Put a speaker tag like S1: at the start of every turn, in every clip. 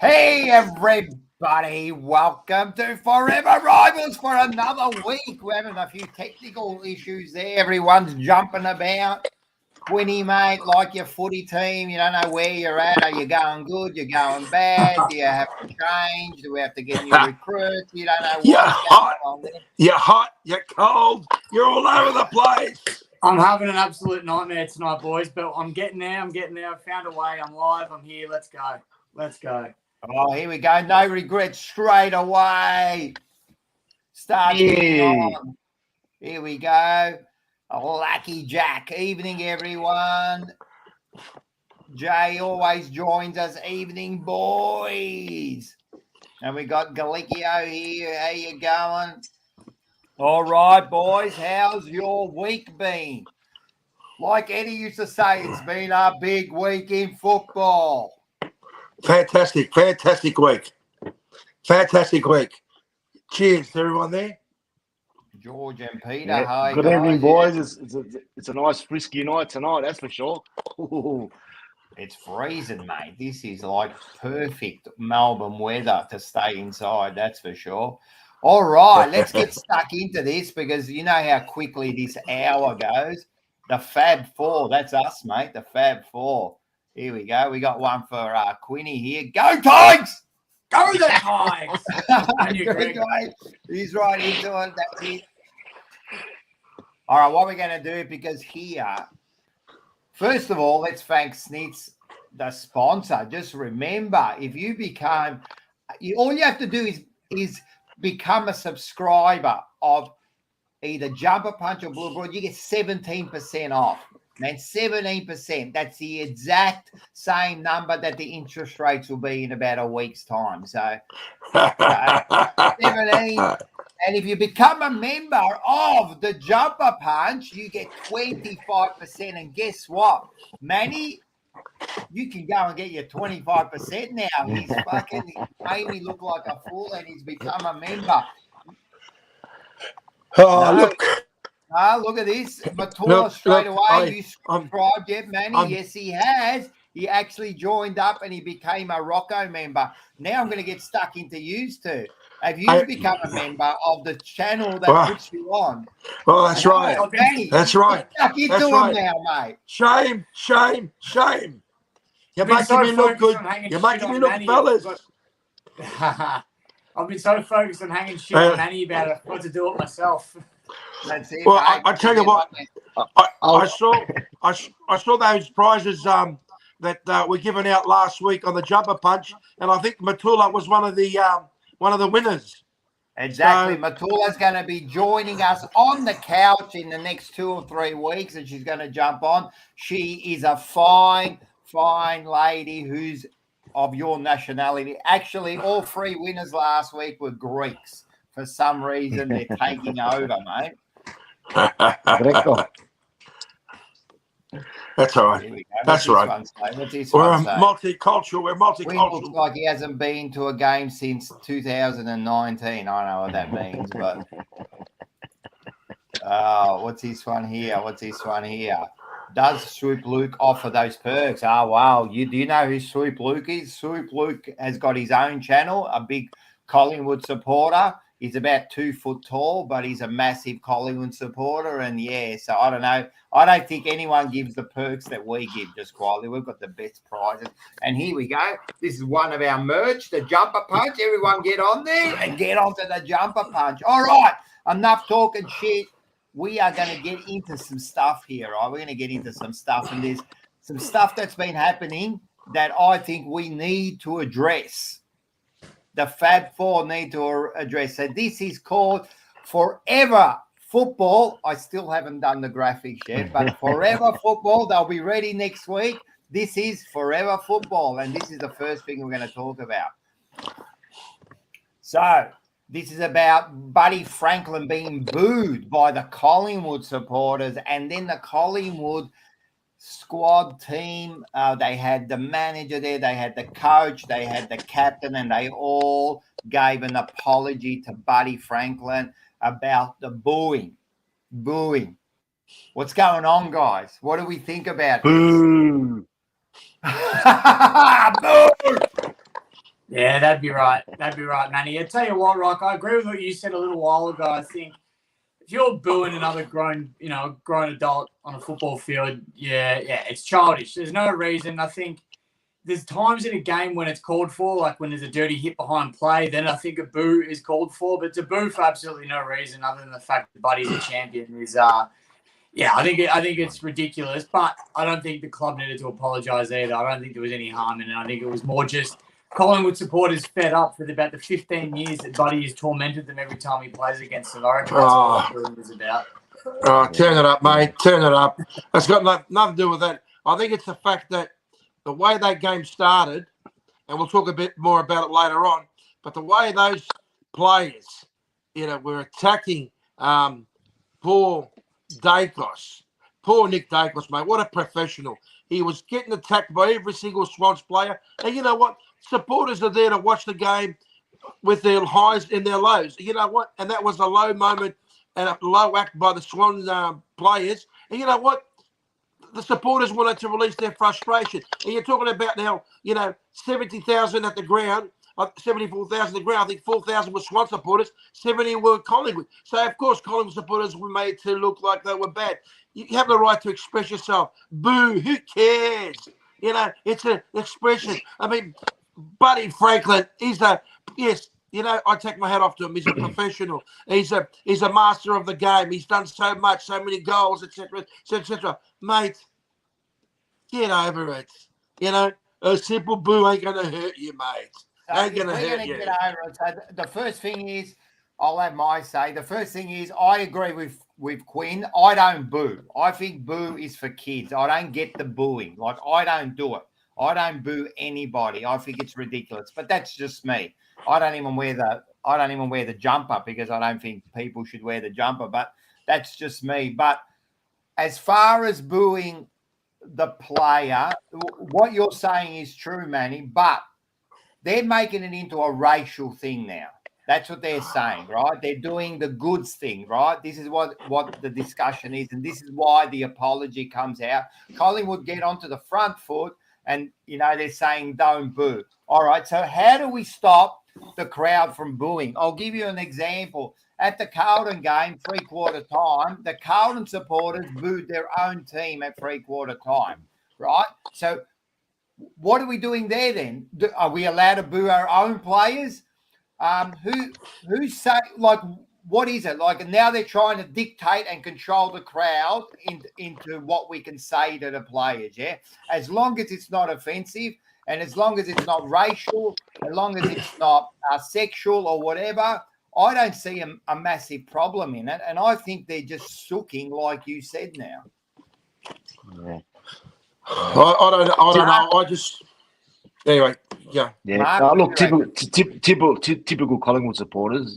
S1: Hey, everybody. Welcome to Fourever Rivals for another week. We're having a few technical issues there. Everyone's jumping about. Quinny, mate, like your footy team, you don't know where you're at. Are you going good? You're going bad? Do you have to change? Do we have to get new recruits? You don't know what's going on there.
S2: You're hot. You're cold. You're all over the place.
S3: I'm having an absolute nightmare tonight, boys, but I'm getting there. I've found a way. I'm live. I'm here. Let's go.
S1: Oh, here we go. No regrets straight away. Starting on. Here we go. Lucky Jack. Evening, everyone. Jay always joins us. Evening, boys. And we got Galicchio here. How you going? All right, boys. How's your week been? Like Eddie used to say, it's been a big week in football.
S2: Fantastic week. Cheers to everyone there.
S1: George and Peter,
S4: Yeah.
S1: hi.
S4: Good
S1: guys.
S4: evening, boys. It's a nice frisky night tonight, that's for sure.
S1: It's freezing, mate. This is like perfect Melbourne weather to stay inside, that's for sure. All right, let's get stuck into this because you know how quickly this hour goes. The Fab Four, that's us, mate. The Fab Four. Here we go. We got one for Quinny here. Go Tigers!
S3: Go the Tigers!
S1: He's right into it. That's it. All right, what we're going to do, because here, first of all, let's thank Snitz, the sponsor. Just remember, if you become, all you have to do is become a subscriber of either Jumper Punch or Blue Broad. You get 17% off. And 17%, that's the exact same number that the interest rates will be in about a week's time. So 17. And if you become a member of the Jumper Punch, you get 25%. And guess what, Manny? You can go and get your 25% now. He's fucking made me look like a fool and he's become a member. Look at this. Matua straight away. You subscribed yet, Manny? Yes, he has. He actually joined up and he became a Rocco member. Now I'm going to get stuck into yous too. Have you become a member of the channel that puts you on?
S2: Well, that's right.
S1: Manny,
S2: that's right.
S1: Stuck into him now, mate.
S2: Shame. You're making me look good. You're making me look, fellas.
S3: I've been so focused on hanging shit on Manny about it. I forgot to do it myself.
S1: That's it,
S2: well,
S1: mate.
S2: I tell you what, I saw those prizes that were given out last week on the Jumper Punch, and I think Matula was one of the winners.
S1: Exactly. Matula's going to be joining us on the couch in the next 2 or 3 weeks, and she's going to jump on. She is a fine lady who's of your nationality. Actually, all 3 winners last week were Greeks. For some reason, they're taking over, mate.
S2: That's all right. That's right. We're multicultural.
S1: Quinn looks like he hasn't been to a game since 2019. I don't know what that means, but what's this one here? Does Swoop Luke offer those perks? Oh, wow. Do you know who Swoop Luke is? Swoop Luke has got his own channel, a big Collingwood supporter. He's about 2 foot tall, but he's a massive Collingwood supporter. And, yeah, so I don't know. I don't think anyone gives the perks that we give just quietly. We've got the best prizes. And here we go. This is one of our merch, the Jumper Punch. Everyone get on there and get onto the Jumper Punch. All right, enough talking shit. We are going to get into some stuff here, right? We're going to get into some stuff. And there's some stuff that's been happening that I think we need to address. The Fab Four need to address. So this is called Fourever Football. I still haven't done the graphics yet, but Fourever Football, they'll be ready next week. This is Fourever Football, and this is the first thing we're going to talk about. So this is about Buddy Franklin being booed by the Collingwood supporters, and then the Collingwood squad team, they had the manager there, they had the coach, they had the captain, and they all gave an apology to Buddy Franklin about the booing. What's going on, guys? What do we think about this?
S4: Boo!
S1: Boo!
S3: Yeah, that'd be right. That'd be right, Manny. I tell you what, Rock, I agree with what you said a little while ago. I think if you're booing another grown adult on a football field, yeah, it's childish. There's no reason. I think there's times in a game when it's called for, like when there's a dirty hit behind play, then I think a boo is called for. But to boo for absolutely no reason other than the fact that Buddy's a champion is, I think it's ridiculous. But I don't think the club needed to apologise either. I don't think there was any harm in it. I think it was more just Collingwood supporters fed up with about the 15 years that Buddy has tormented them every time he plays against them. I reckon that's what the booing was about.
S2: Oh, turn it up, mate. Turn it up. That's got nothing to do with that. I think it's the fact that the way that game started, and we'll talk a bit more about it later on, but the way those players, were attacking poor Dacos, poor Nick Dacos, mate. What a professional. He was getting attacked by every single Swans player. And you know what? Supporters are there to watch the game with their highs and their lows. You know what? And that was a low moment and a low act by the Swans players. And you know what? The supporters wanted to release their frustration. And you're talking about now, 70,000 at the ground, 74,000 at the ground. I think 4,000 were Swan supporters, 70 were Collingwood. So, of course, Collingwood supporters were made to look like they were bad. You have the right to express yourself. Boo, who cares? It's an expression. I mean, Buddy Franklin, I take my hat off to him. He's a professional. He's a master of the game. He's done so much, so many goals, etc., etc. Mate, get over it. A simple boo ain't going to hurt you, mate. Ain't going to hurt you.
S1: Get over it. So the first thing is, I'll have my say. The first thing is, I agree with Quinn. I don't boo. I think boo is for kids. I don't get the booing. Like, I don't do it. I don't boo anybody. I think it's ridiculous. But that's just me. I don't even wear the jumper because I don't think people should wear the jumper. But that's just me. But as far as booing the player, what you're saying is true, Manny. But they're making it into a racial thing now. That's what they're saying, right? They're doing the goods thing, right? This is what the discussion is, and this is why the apology comes out. Collingwood get onto the front foot, and, they're saying don't boo. All right, so how do we stop the crowd from booing? I'll give you an example. At the Carlton game, three-quarter time, the Carlton supporters booed their own team at three-quarter time, right? So what are we doing there then? Are we allowed to boo our own players? Who say, like, what is it? Like, now they're trying to dictate and control the crowd into what we can say to the players, yeah? As long as it's not offensive and as long as it's not racial, as long as it's not sexual or whatever, I don't see a massive problem in it. And I think they're just sooking, like you said now.
S4: Yeah.
S2: I don't know. I just... Anyway, yeah.
S4: Yeah.
S1: Mark,
S4: Look, typical Collingwood supporters.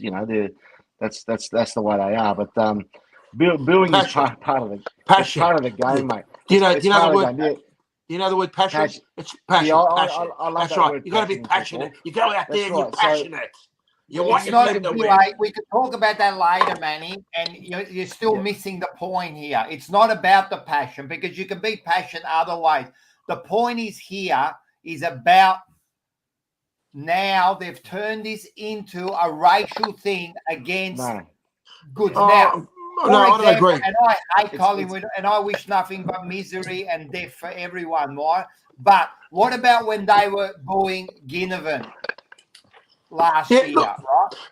S4: That's the way they are. But booing is part of the
S2: passion.
S4: Part of the game, mate.
S2: You know the word. You know the word passion. It's passion.
S4: Yeah,
S2: passion.
S4: I love
S2: that's
S4: that
S2: right.
S4: word.
S2: You got to be passionate. You go out there and you're passionate. You
S1: it's
S2: want your
S1: not
S2: team to win.
S1: Like, we could talk about that later, Manny, and you're still missing the point here. It's not about the passion because you can be passionate other ways. The point is about now they've turned this into a racial thing against goods. Now,
S2: I don't agree.
S1: And I hate Collingwood, and I wish nothing but misery and death for everyone, right? But what about when they were booing Ginnivan last year, right?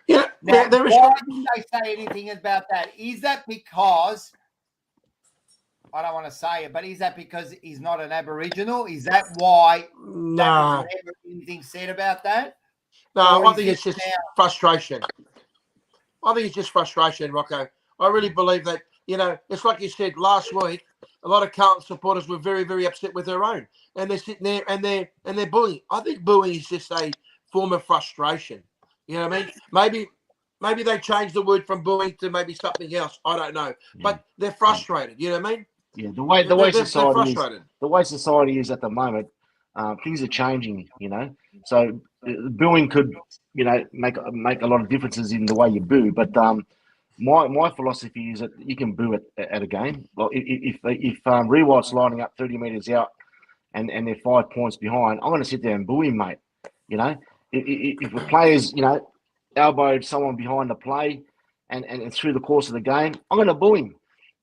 S2: Yeah,
S1: now, why didn't they say anything about that? Is that because, I don't want to say it, but is that because he's not an Aboriginal? Is that why
S2: no.
S1: never anything said about that?
S2: No, I think it's just frustration. I think it's just frustration, Rocco. I really believe that, it's like you said last week, a lot of Carlton supporters were very, very upset with their own. And they're sitting there and they're booing. I think booing is just a form of frustration. You know what I mean? Maybe they changed the word from booing to maybe something else. I don't know. Yeah. But they're frustrated. You know what I mean?
S4: Yeah, the way society is at the moment, things are changing, So booing could, make a lot of differences in the way you boo. But my philosophy is that you can boo at a game. Well, if Rewalt's lining up 30 metres out and they're 5 points behind, I'm going to sit there and boo him, mate. if the players, elbowed someone behind the play and through the course of the game, I'm going to boo him.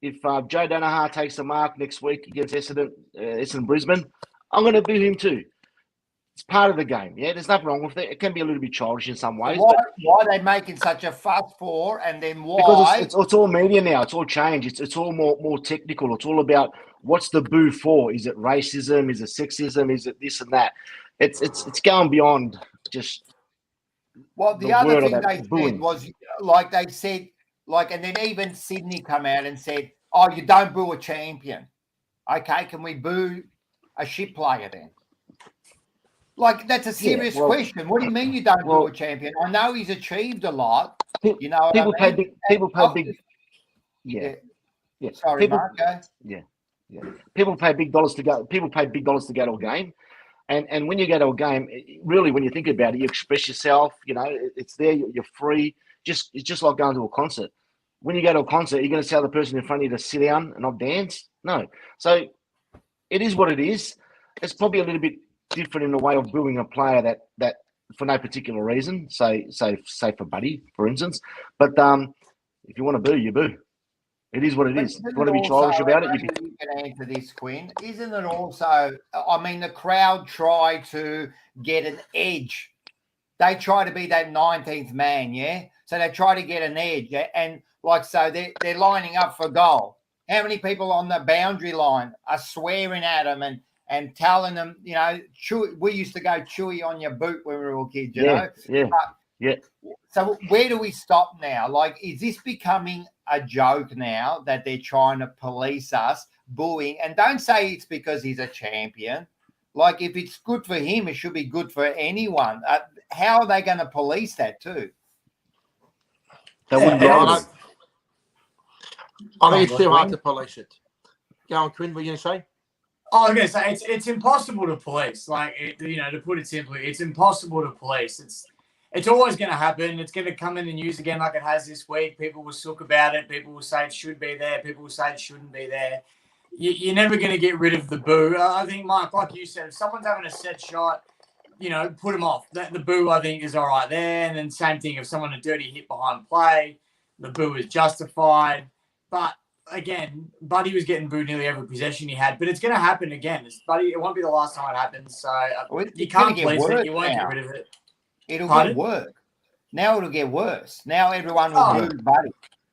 S4: If Joe Danaher takes the mark next week against Essendon Brisbane, I'm going to boo him too. It's part of the game. Yeah, there's nothing wrong with it. It can be a little bit childish in some ways.
S1: Why are they making such a fuss for? And then why?
S4: Because it's all media now. It's all changed. It's all more technical. It's all about what's the boo for? Is it racism? Is it sexism? Is it this and that? It's going beyond just.
S1: Well, the other thing they said was, like they said, and then even Sydney come out and said, "Oh, you don't boo a champion." Okay, can we boo a shit player then? Like, that's a serious question. What do you mean you don't boo a champion? I know he's achieved a lot. You know,
S4: people pay big.
S1: Sorry, Mark.
S4: Yeah. People pay big dollars to go. People pay big dollars to go to a game, and when you go to a game, really, when you think about it, you express yourself. It's there. You're free. It's just like going to a concert. When you go to a concert, you're going to tell the person in front of you to sit down and not dance. No. So it is what it is. It's probably a little bit different in the way of booing a player that for no particular reason, say for Buddy, for instance. But if you want to boo, you boo. It is what it is. If you want to be childish about it,
S1: you can answer this, Quinn. Isn't it also? I mean, the crowd try to get an edge. They try to be that 19th man, yeah. So they try to get an edge, yeah? And so they're lining up for goal. How many people on the boundary line are swearing at them and telling them, we used to go chewy on your boot when we were kids, you know?
S4: Yeah.
S1: So where do we stop now? Like, is this becoming a joke now that they're trying to police us booing? And don't say it's because he's a champion. Like, if it's good for him, it should be good for anyone. How are they going to police that too?
S4: They wouldn't be able to.
S2: I think it's too hard to police it. Go on, Quinn, what are you going to say?
S3: I was going to say, it's impossible to police. Like, to put it simply, it's impossible to police. It's always going to happen. It's going to come in the news again like it has this week. People will sook about it. People will say it should be there. People will say it shouldn't be there. You're never going to get rid of the boo. I think, Mark, like you said, if someone's having a set shot, put them off. The boo, I think, is all right there. And then same thing, if someone a dirty hit behind play, the boo is justified. But again, Buddy was getting booed nearly every possession he had. But it's going to happen again. It won't be the last time it happens. So you can't police it. You won't get rid of it.
S1: It'll get worse. Now it'll get worse. Now everyone will boo Buddy.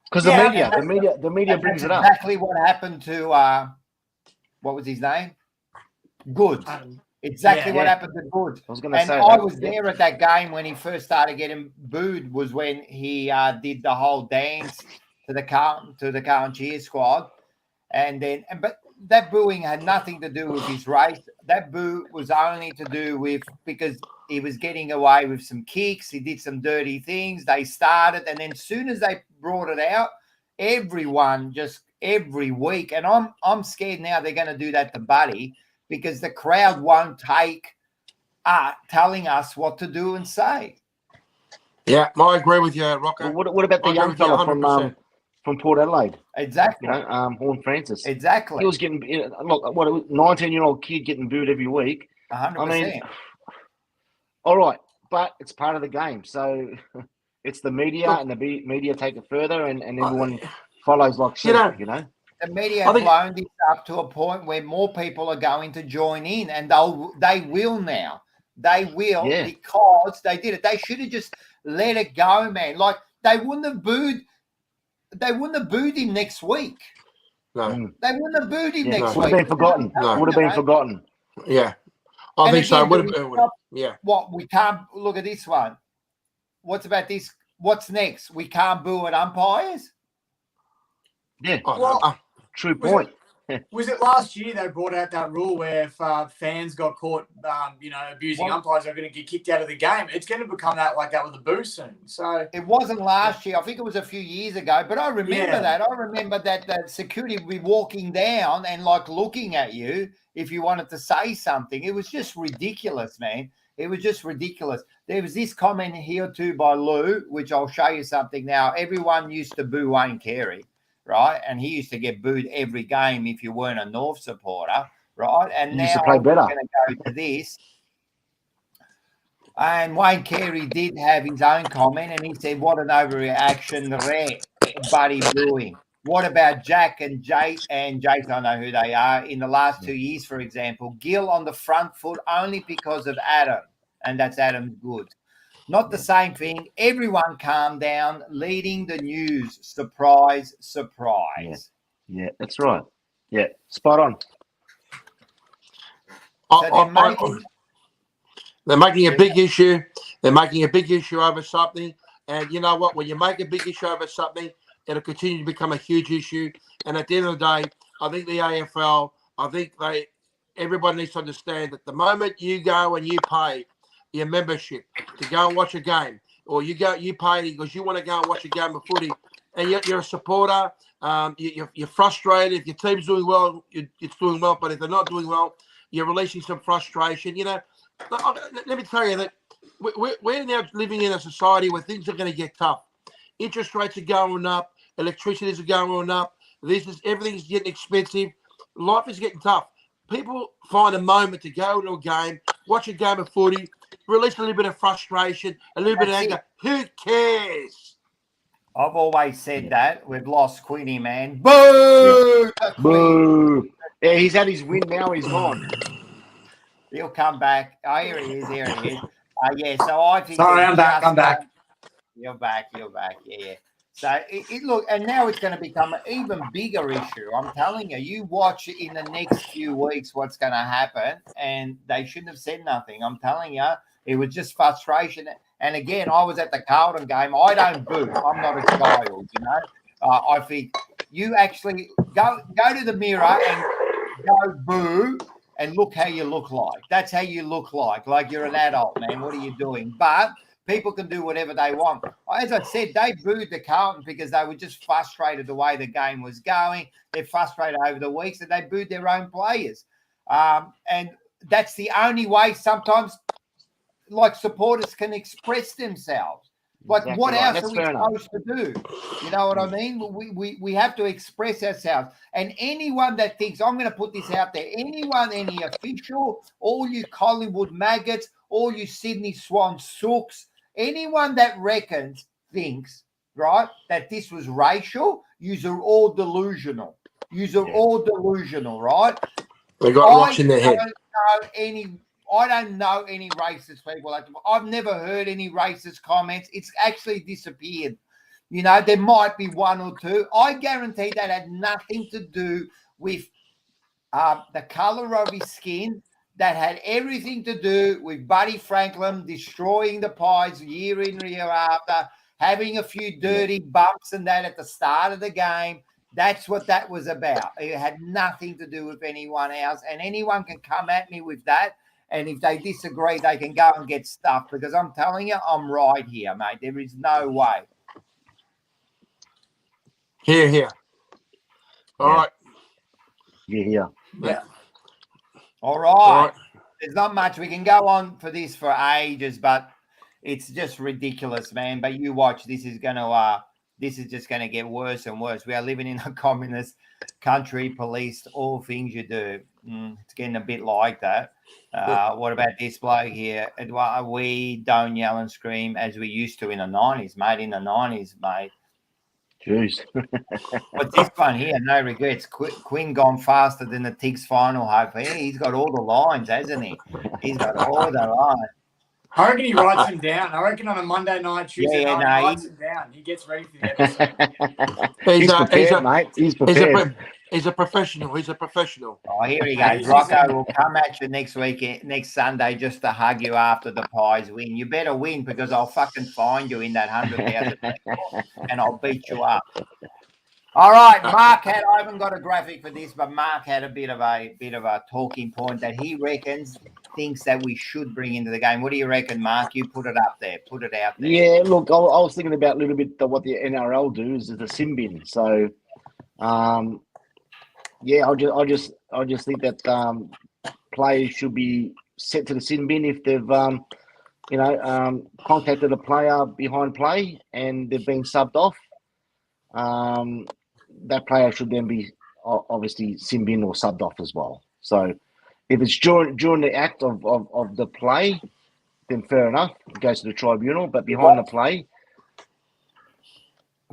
S4: Because the media brings it up.
S1: Exactly what happened to what was his name? Good. Exactly what happened to Good. I was there at that game when he first started getting booed. Was when he did the whole dance to the Carlton cheer squad, but that booing had nothing to do with his race. That boo was only to do with because he was getting away with some kicks. He did some dirty things. They started, and then as soon as they brought it out, everyone just every week. And I'm scared now they're going to do that to Buddy because the crowd won't take telling us what to do and say.
S2: Yeah, I agree with you, Rocco.
S4: Well, what about the young fella from Port Adelaide?
S1: Exactly.
S4: Horn Francis.
S1: Exactly.
S4: He was getting 19-year-old kid getting booed every week.
S1: 100%.
S4: I mean, all right, but it's part of the game. So it's the media, and the media take it further, and everyone follows like sheep. The
S1: media have blown this up to a point where more people are going to join in, and they will now. They will because they did it. They should have just let it go, man. Like they wouldn't have booed him next week.
S2: No.
S1: They wouldn't have booed him next week.
S4: Would have been forgotten. Would have been forgotten.
S2: Yeah. I think so.
S1: What we can't look at this one. What's about this? What's next? We can't boo at umpires?
S4: Yeah. True point.
S3: Was it last year they brought out that rule where if fans got caught, abusing umpires, they're going to get kicked out of the game? It's going to become like that with a boo soon. So
S1: it wasn't last year. I think it was a few years ago. But I remember that. I remember that the security would be walking down and looking at you if you wanted to say something. It was just ridiculous, man. It was just ridiculous. There was this comment here too by Lou, which I'll show you something now. Everyone used to boo Wayne Carey. Right, and he used to get booed every game if you weren't a North supporter, right? And now I'm going to go to this. And Wayne Carey did have his own comment, and he said, "What an overreaction, buddy booing. What about Jack and Jason? I know who they are. In the last 2 years, for example, Gill on the front foot only because of Adam, and that's Adam's good. Not the same thing. Everyone calm down. Leading the news. Surprise, surprise."
S4: Yeah, that's right. Yeah, spot on.
S1: So
S2: they're making a big issue. They're making a big issue over something. And you know what? When you make a big issue over something, it'll continue to become a huge issue. And at the end of the day, I think the AFL, everybody needs to understand that the moment you go and you pay your membership to go and watch a game, or you pay because you want to go and watch a game of footy, and you're a supporter, you're frustrated. If your team's doing well, it's doing well. But if they're not doing well, you're releasing some frustration. You know, let me tell you that we're now living in a society where things are going to get tough. Interest rates are going up. Electricity is going up. Everything's getting expensive. Life is getting tough. People find a moment to go to a game, watch a game of footy, release a little bit of frustration, a little bit of anger. Who cares?
S1: I've always said that. We've lost Queenie, man. Boo!
S4: Yeah. Boo! Yeah, he's had his win now. He's gone.
S1: He'll come back. Oh, here he is. Yeah, so I think...
S3: Sorry, I'm back.
S1: You're back. Yeah. So, look, and now it's going to become an even bigger issue. I'm telling you, you watch in the next few weeks what's going to happen, and they shouldn't have said nothing. I'm telling you, it was just frustration. And again, I was at the Carlton game. I don't boo. I'm not a child, you know. I think you actually go to the mirror and go boo and look how you look like. That's how you look like you're an adult, man. What are you doing? But people can do whatever they want. As I said, they booed the Carlton because they were just frustrated the way the game was going. They're frustrated over the weeks, and they booed their own players. And that's the only way sometimes, like, supporters can express themselves. Like,
S4: exactly
S1: what
S4: right.
S1: else are we supposed to do? You know what I mean? We have to express ourselves. And anyone that thinks, I'm going to put this out there, any official, all you Collingwood maggots, all you Sydney Swan sooks, anyone that thinks, right, that this was racial, you're all delusional. All delusional, right?
S2: They got rocks in their head.
S1: I don't know any racist people. I've never heard any racist comments. It's actually disappeared. You know, there might be one or two. I guarantee that had nothing to do with the color of his skin. That had everything to do with Buddy Franklin destroying the Pies year in, year after, having a few dirty bumps and that at the start of the game. That's what that was about. It had nothing to do with anyone else. And anyone can come at me with that. And if they disagree, they can go and get stuffed, because I'm telling you, I'm right here, mate. There is no way.
S2: Here. All right.
S4: Yeah.
S1: All right. There's not much. We can go on for this for ages, but it's just ridiculous, man. But you watch. This is just going to get worse and worse. We are living in a communist country, policed all things you do. It's getting a bit like that. What about this bloke here? We don't yell and scream as we used to in the 90s, mate.
S4: Jeez.
S1: What's this one here? No regrets. Quinn gone faster than the Tigs final hope. He's got all the lines, hasn't he? He's got all the lines.
S3: I reckon he writes them down. I reckon on a Monday night, Tuesday night, he writes them down. He gets ready for the episode.
S4: He's prepared, mate. He's prepared.
S2: He's a professional.
S1: Oh, here he goes. Rocco will come at you next Sunday just to hug you after the Pies win. You better win, because I'll fucking find you in that 100,000 people and I'll beat you up. All right, I haven't got a graphic for this, but Mark had a bit of a talking point that he thinks that we should bring into the game. What do you reckon, Mark? You put it up there. Put it out there.
S4: Yeah, look, I was thinking about a little bit what the NRL do is the sin bin. So, yeah, I just think that players should be sent to the sin bin if they've contacted a player behind play and they've been subbed off. That player should then be obviously sin bin or subbed off as well. So if it's during the act of the play, then fair enough, it goes to the tribunal. But behind the play.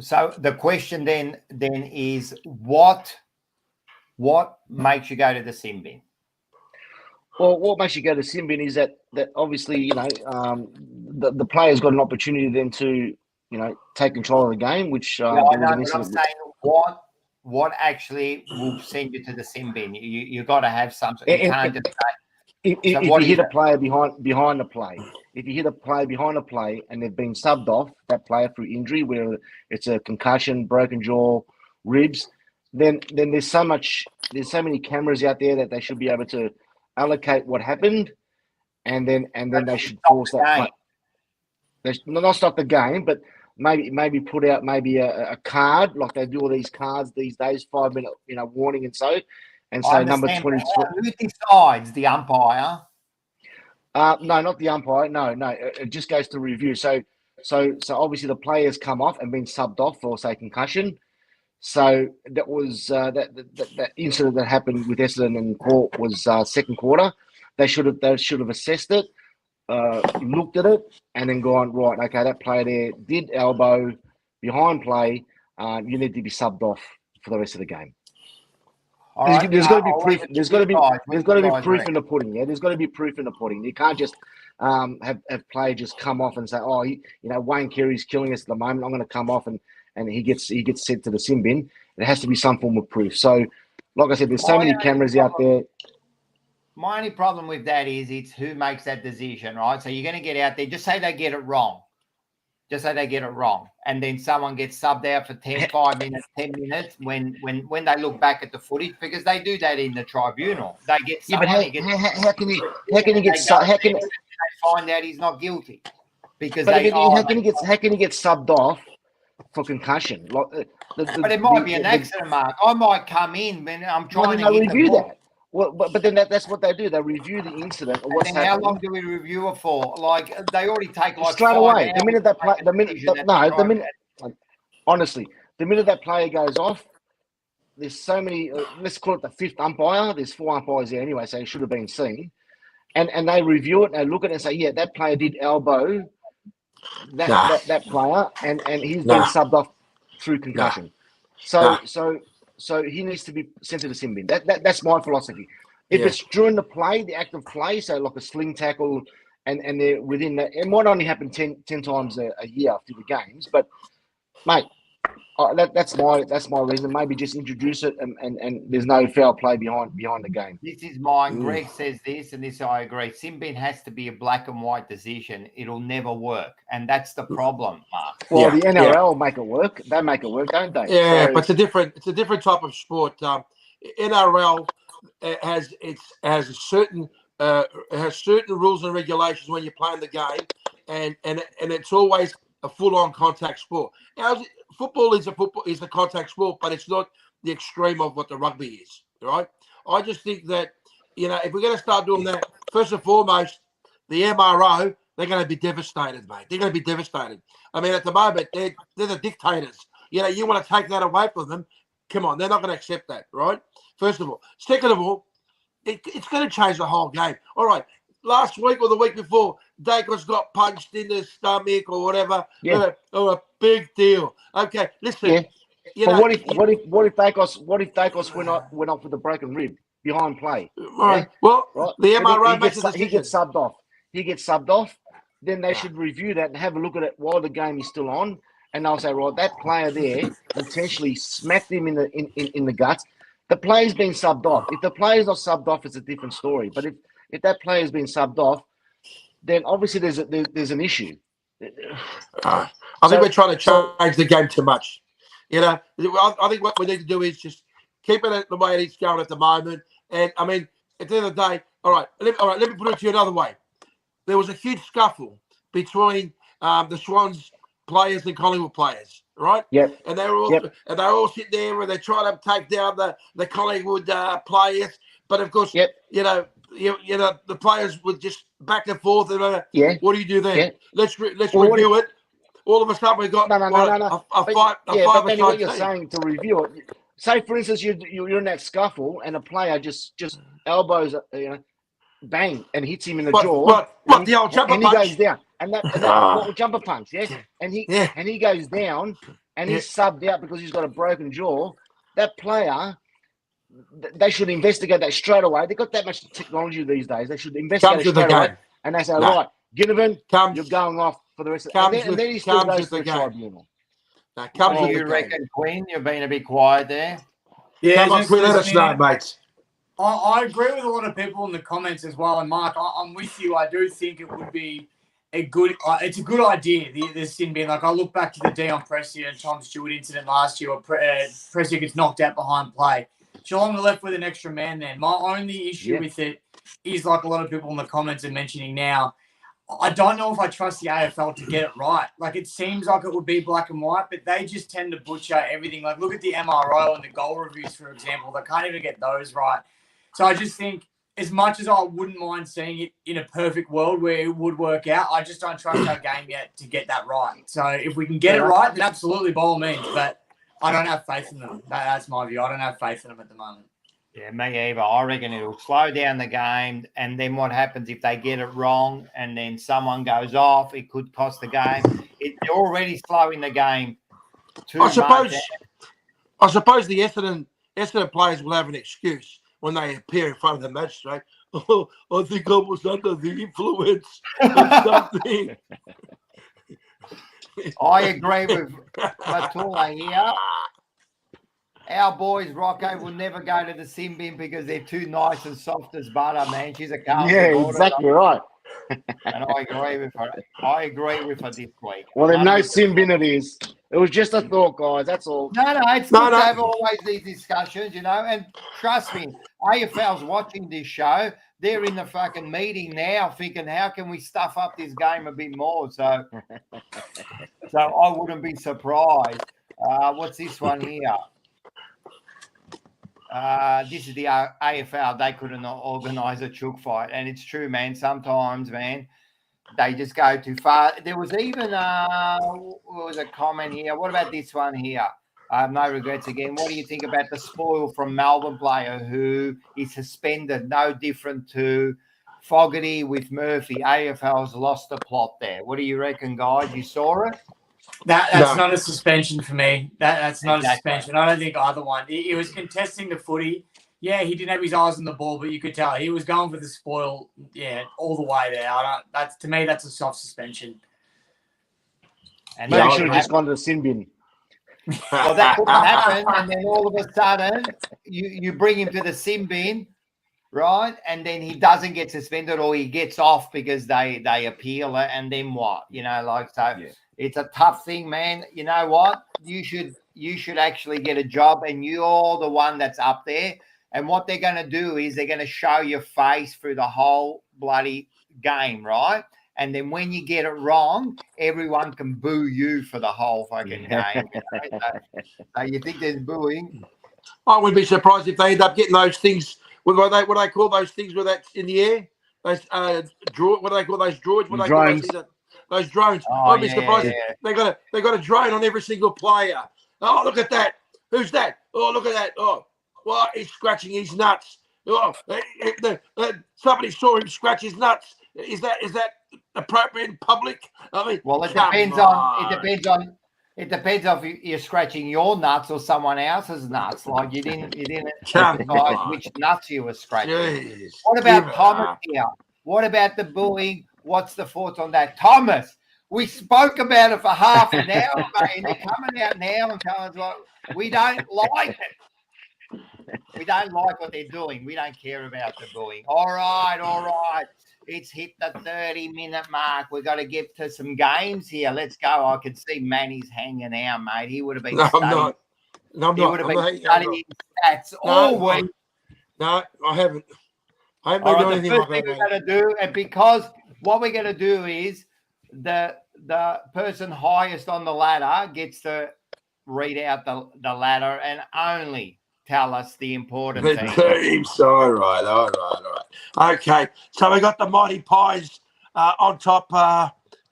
S1: So the question then is what makes you go to the sin bin?
S4: Well, what makes you go to sin bin is that obviously, the player's got an opportunity then to, take control of the game, which
S1: I know, but I'm saying what actually will send you to the sin bin? You got to have something. You can't just say.
S4: If you hit a player behind the play, if you hit a player behind the play and they've been subbed off, that player through injury, whether it's a concussion, broken jaw, ribs, then there's so many cameras out there that they should be able to allocate what happened, and then they should force that play. They should not stop the game, but maybe put out a card like they do all these cards these days, 5-minute warning and so. And so number 23.
S1: Who decides? The umpire?
S4: No, not the umpire. No, it just goes to review. So obviously the players come off and been subbed off for, say, concussion. So that was that incident that happened with Essendon and Court was second quarter. They should have assessed it, looked at it, and then gone, right, okay, that player there did elbow behind play. You need to be subbed off for the rest of the game. There's got to be proof. There's got to be proof in the pudding. Yeah, there's got to be proof in the pudding. You can't just have player just come off and say, oh, Wayne Carey's killing us at the moment. I'm going to come off and he gets sent to the sin bin. It has to be some form of proof. So, like I said, there's so many cameras out there.
S1: My only problem with that is it's who makes that decision, right? So you're going to get out there. Just say they get it wrong. And then someone gets subbed out for 5 minutes, 10 minutes when they look back at the footage, because they do that in the tribunal. They get someone.
S4: How can he
S1: find out he's not guilty? Because
S4: how can he get subbed off for concussion?
S1: But it might be an accident, Mark. I might come in when I'm trying to
S4: review that. Well, but then that's what they do. They review the incident. Or what's happening.
S1: How long do we review it for? Like they already take
S4: straight away. The minute that play, honestly, the minute that player goes off, there's so many. Let's call it the fifth umpire. There's 4 umpires there anyway, so it should have been seen. And they review it. And they look at it and say, yeah, that player did elbow that player, and he's been subbed off through concussion. So he needs to be sent to the sin bin. That's my philosophy. If it's during the play, the act of play, so like a sling tackle, and they're within that, it might only happen 10 times a year through the games. But mate, that's my reason. Maybe just introduce it, and there's no foul play behind the game.
S1: This is mine. Greg says this, and this I agree. Sin bin has to be a black and white decision. It'll never work, and that's the problem, Mark.
S4: Well, the NRL make it work. They make it work, don't they?
S2: Yeah, so, but it's a different type of sport. NRL has certain rules and regulations when you're playing the game, and it's always a full-on contact sport. Football is a contact sport, but it's not the extreme of what the rugby is, right? I just think that, if we're going to start doing that, first and foremost, the MRO, they're going to be devastated, mate. They're going to be devastated. I mean, at the moment, they're the dictators. You want to take that away from them, come on, they're not going to accept that, right? First of all. Second of all, it's going to change the whole game. All right, last week or the week before, Dacos got punched in the stomach or whatever.
S4: Yeah.
S2: Oh, a big deal. Okay, listen.
S4: Yeah. What if Dacos went off with a broken rib behind play?
S2: Right. Yeah? Well, right. The MRO makes a decision.
S4: He gets subbed off. Then they should review that and have a look at it while the game is still on, and they'll say, right, that player there intentionally smacked him in the guts. The player's been subbed off. If the player's not subbed off, it's a different story. But if that player's been subbed off, then obviously there's an issue.
S2: I think we're trying to change the game too much. I think what we need to do is just keep it the way it is going at the moment. And I mean, at the end of the day, all right. Let me put it to you another way. There was a huge scuffle between the Swans players and Collingwood players, right?
S4: Yep.
S2: And they're all sitting there and they're trying to take down the Collingwood players. But of course, the players were just back and forth. And what do you do then? Yeah. Let's review it. All of a sudden, we got a fight.
S4: But then what you're saying to review it. Say, for instance, you're in that scuffle and a player just elbows, bang, and hits him in the jaw.
S2: What the old jumper
S4: and
S2: punch?
S4: He goes down. And that jumper punch, yes? And he goes down, and he's subbed out because he's got a broken jaw. That player, they should investigate that straight away. They've got that much technology these days. They should investigate it straight away. And they say, right, Ginnivan, you're going off for the rest of the game. And then he still goes to the tribunal.
S1: What do you reckon, Quinn? You've been a bit quiet there.
S3: Yeah,
S2: come on, Quinn, let us know, mates.
S3: I agree with a lot of people in the comments as well. And Mark, I'm with you. I do think it would be it's a good idea, the sin bin. Like, I look back to the Dion Prestia and Tom Stewart incident last year where Prestia gets knocked out behind play. Geelong are left with an extra man then. My only issue with it is, like a lot of people in the comments are mentioning now, I don't know if I trust the AFL to get it right. Like, it seems like it would be black and white, but they just tend to butcher everything. Like, look at the MRO and the goal reviews, for example. They can't even get those right. So I just think, as much as I wouldn't mind seeing it in a perfect world where it would work out, I just don't trust our game yet to get that right. So if we can get it right, then absolutely, by all means. But I don't have faith in them. That's my view. I don't have faith in them at the moment.
S1: Yeah, me either. I reckon it'll slow down the game, and then what happens if they get it wrong and then someone goes off, it could cost the game. They're already slowing the game too much.
S2: I suppose the Essendon players will have an excuse when they appear in front of the magistrate. Oh, I think I was under the influence of something.
S1: I agree with Matula here. Our boys, Rocco, will never go to the sin bin because they're too nice and soft as butter, man. She's a Carlton.
S4: Yeah, exactly right.
S1: And I agree with her. I agree with her this week.
S4: Well, then no sin bin it is. It was just a thought, guys. That's all.
S1: No, it's good to have always these discussions, you know. And trust me, AFL's watching this show. They're in the fucking meeting now thinking, how can we stuff up this game a bit more? So I wouldn't be surprised. What's this one here? This is the AFL. They couldn't organise a chook fight. And it's true, man. Sometimes, man, they just go too far. There was even was a comment here. What about this one here? No regrets again. What do you think about the spoil from Melbourne player who is suspended? No different to Fogarty with Murphy. AFL's lost the plot there. What do you reckon, guys? You saw it?
S3: That's not a suspension for me. That's not a suspension. I don't think either one. He was contesting the footy. Yeah, he didn't have his eyes on the ball, but you could tell he was going for the spoil. Yeah, all the way there. To me, that's a soft suspension.
S4: And he should have just gone to the sin bin.
S1: Well, that couldn't happen, and then all of a sudden, you bring him to the sin bin, right? And then he doesn't get suspended, or he gets off because they appeal it, and then what? You know, like so. Yeah. It's a tough thing, man. You know what? You should actually get a job, and you're the one that's up there. And what they're going to do is they're going to show your face through the whole bloody game, right? And then when you get it wrong, everyone can boo you for the whole fucking game. So you think there's booing?
S2: I wouldn't be surprised if they end up getting those things. What do they call those things with that in the air? Those what do they call those droids? What do they call those drones? I'd be surprised if they got a drone on every single player. Oh, look at that! Who's that? Oh, look at that! Oh, well, he's scratching his nuts. Oh, somebody saw him scratch his nuts. Is that appropriate in public? I mean,
S1: well, it depends on if you're scratching your nuts or someone else's nuts. Like you didn't decide which nuts you were scratching.
S2: Jeez.
S1: What about Thomas here? What about the booing? What's the thoughts on that, Thomas? We spoke about it for half an hour, mate, and they're coming out now and telling us like we don't like it. We don't like what they're doing. We don't care about the booing. All right. It's hit the 30-minute mark. We've got to get to some games here. Let's go. I can see Manny's hanging out, mate. He would have been studying. He would have been studying stats all week.
S2: No, I haven't. I haven't done anything like that.
S1: We're going to do, and because what we're going to do is the person highest on the ladder gets to read out the ladder and only tell us the important
S2: teams. All right. Okay, so we got the Mighty Pies on top,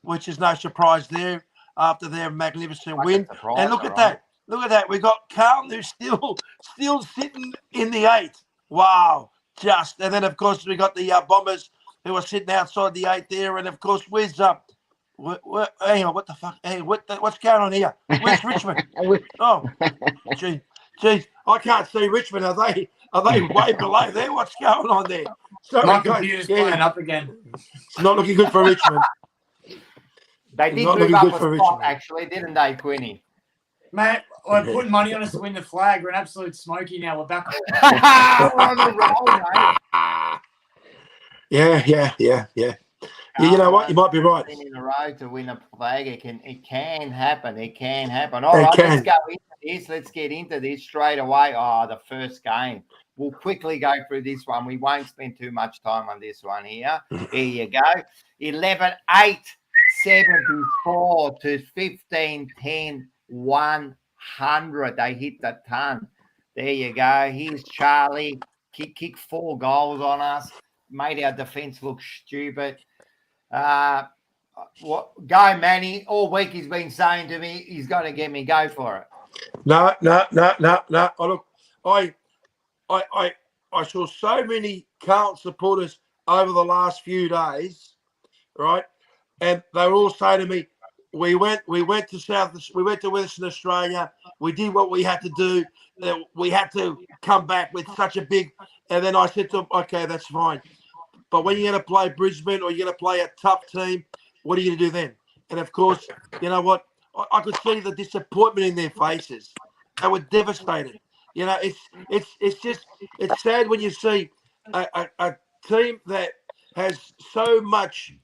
S2: which is no surprise there after their magnificent win. And look at that. Look at that. We got Carlton who's still sitting in the 8th. Wow. and then of course we got the Bombers who are sitting outside the 8 there, and of course where's hang on, what the fuck? Hey, what's going on here? Where's Richmond? Oh, geez, I can't see Richmond. Are they way below there? What's going on there? Sorry,
S3: My
S2: guys.
S3: computer's playing up again.
S2: It's not looking good for Richmond.
S1: They did move up a spot, actually, didn't they, Quinny?
S3: Mate, we're putting money on us to win the flag. We're an absolute smoky now. We're back.
S1: We're on the roll, mate.
S2: Yeah. You know what? You might be right.
S1: In a row to win a flag, it can happen. It can happen. All right, let's go into this. Let's get into this straight away. Oh, the first game. We'll quickly go through this one. We won't spend too much time on this one here. Here you go. 11-8, 74 to 15-10, 100. They hit the ton. There you go. Here's Charlie. Kick 4 goals on us. Made our defence look stupid. Go, Manny. All week he's been saying to me he's going to get me go for it.
S2: No. Oh, look, I saw so many Carlton supporters over the last few days, right? And they were all saying to me, we went to Western Australia. We did what we had to do. We had to come back with such a big. And then I said to them, okay, that's fine. But when you're going to play Brisbane or you're going to play a tough team, what are you going to do then? And of course, you know what? I could see the disappointment in their faces. They were devastated. You know, it's sad when you see a team that has so much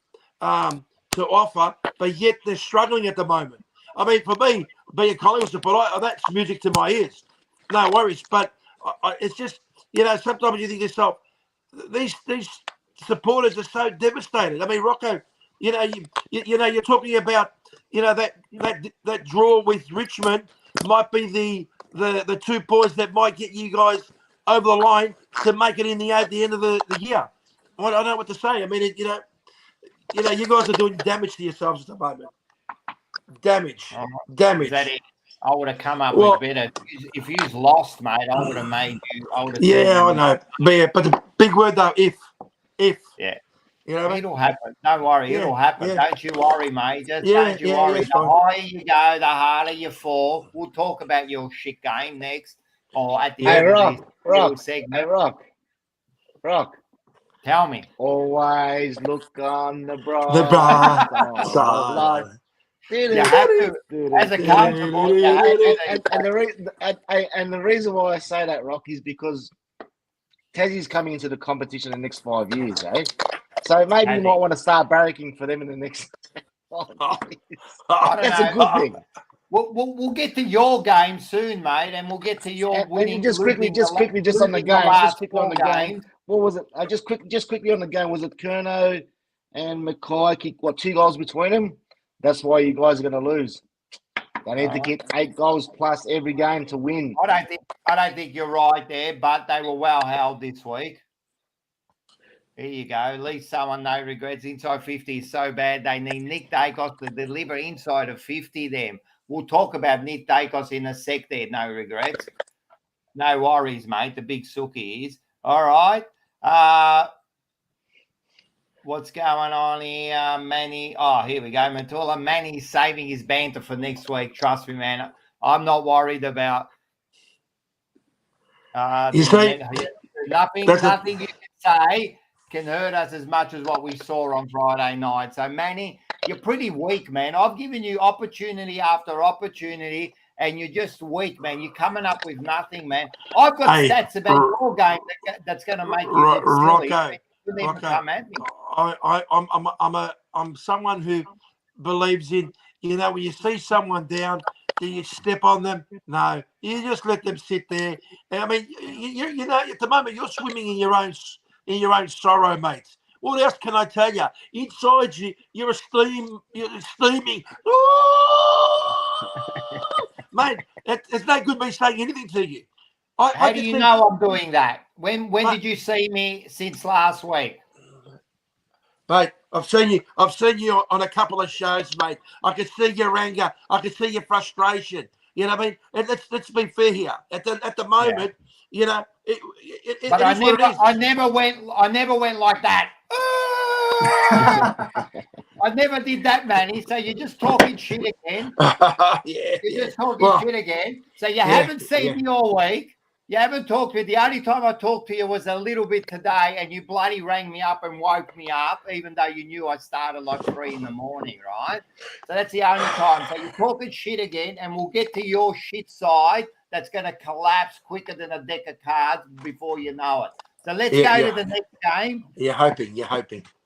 S2: to offer, but yet they're struggling at the moment. I mean, for me, being a Collingwood supporter, that's music to my ears. No worries. But it's just, you know, sometimes you think to yourself, these supporters are so devastated. I mean, Rocco, you know, you're talking about, you know, that draw with Richmond might be the 2 points that might get you guys over the line to make it at the end of the year. I don't know what to say. I mean, you know, you guys are doing damage to yourselves at the moment. Damage.
S1: Is that it? I would have come up with better. If you've lost, mate, I would have made you.
S2: Yeah, I know. But the big word though, if.
S1: Yeah.
S2: You know what I mean?
S1: It'll happen. Don't worry. It'll happen. Yeah. Don't you worry, mate. Don't you worry. The higher you go, the harder you fall. We'll talk about your shit game next or at the end of this segment.
S4: Hey, Rock.
S1: Tell me.
S4: Always look on the bright side.
S1: You have to, as a coach,
S4: and the reason why I say that, Rock, is because Tassie's coming into the competition in the next 5 years, eh? So maybe you might want to start barracking for them in the next 5 years. That's a good thing.
S1: We'll get to your game soon, mate, and we'll get to your winning.
S4: Just quickly on the game. What was it? Just quickly on the game. Was it Curnow and Mackay kicked 2 goals between them? That's why you guys are going to lose. They need to get 8 goals plus every game to win.
S1: I don't think you're right there, but they were well held this week. There you go. At least someone no regrets. Inside 50 is so bad. They need Nick Dacos to deliver inside of 50 them. We'll talk about Nick Dacos in a sec there. No regrets. No worries, mate. The big sookie is. All right. What's going on here, Manny? Oh, here we go. Matula. Manny's saving his banter for next week. Trust me, man. I'm not worried about
S2: you see,
S1: nothing you can say can hurt us as much as what we saw on Friday night. So, Manny, you're pretty weak, man. I've given you opportunity after opportunity, and you're just weak, man. You're coming up with nothing, man. I've got stats about your game that's going to make you look silly.
S2: Rocco,
S1: come at me.
S2: I'm someone who believes in, you know, when you see someone down, do you step on them? No, you just let them sit there. I mean, you know, at the moment you're swimming in your own sorrow, mates. What else can I tell you? Inside you, you're steaming. Mate, it's no good me saying anything to you.
S1: How do you know I'm doing that? When did you see me since last week?
S2: Mate, I've seen you on a couple of shows, mate. I can see your anger. I can see your frustration. You know what I mean? And let's be fair here. At the moment, you know,
S1: but
S2: it is what it is.
S1: I never went like that. I never did that, Manny. So you're just talking shit again. You're just talking shit again. So you haven't seen me all week. You haven't talked to me. The only time I talked to you was a little bit today, and you bloody rang me up and woke me up, even though you knew I started like 3 a.m, right? So that's the only time. So you're talking shit again, and we'll get to your shit side that's going to collapse quicker than a deck of cards before you know it. So let's go to the next game.
S2: You're hoping.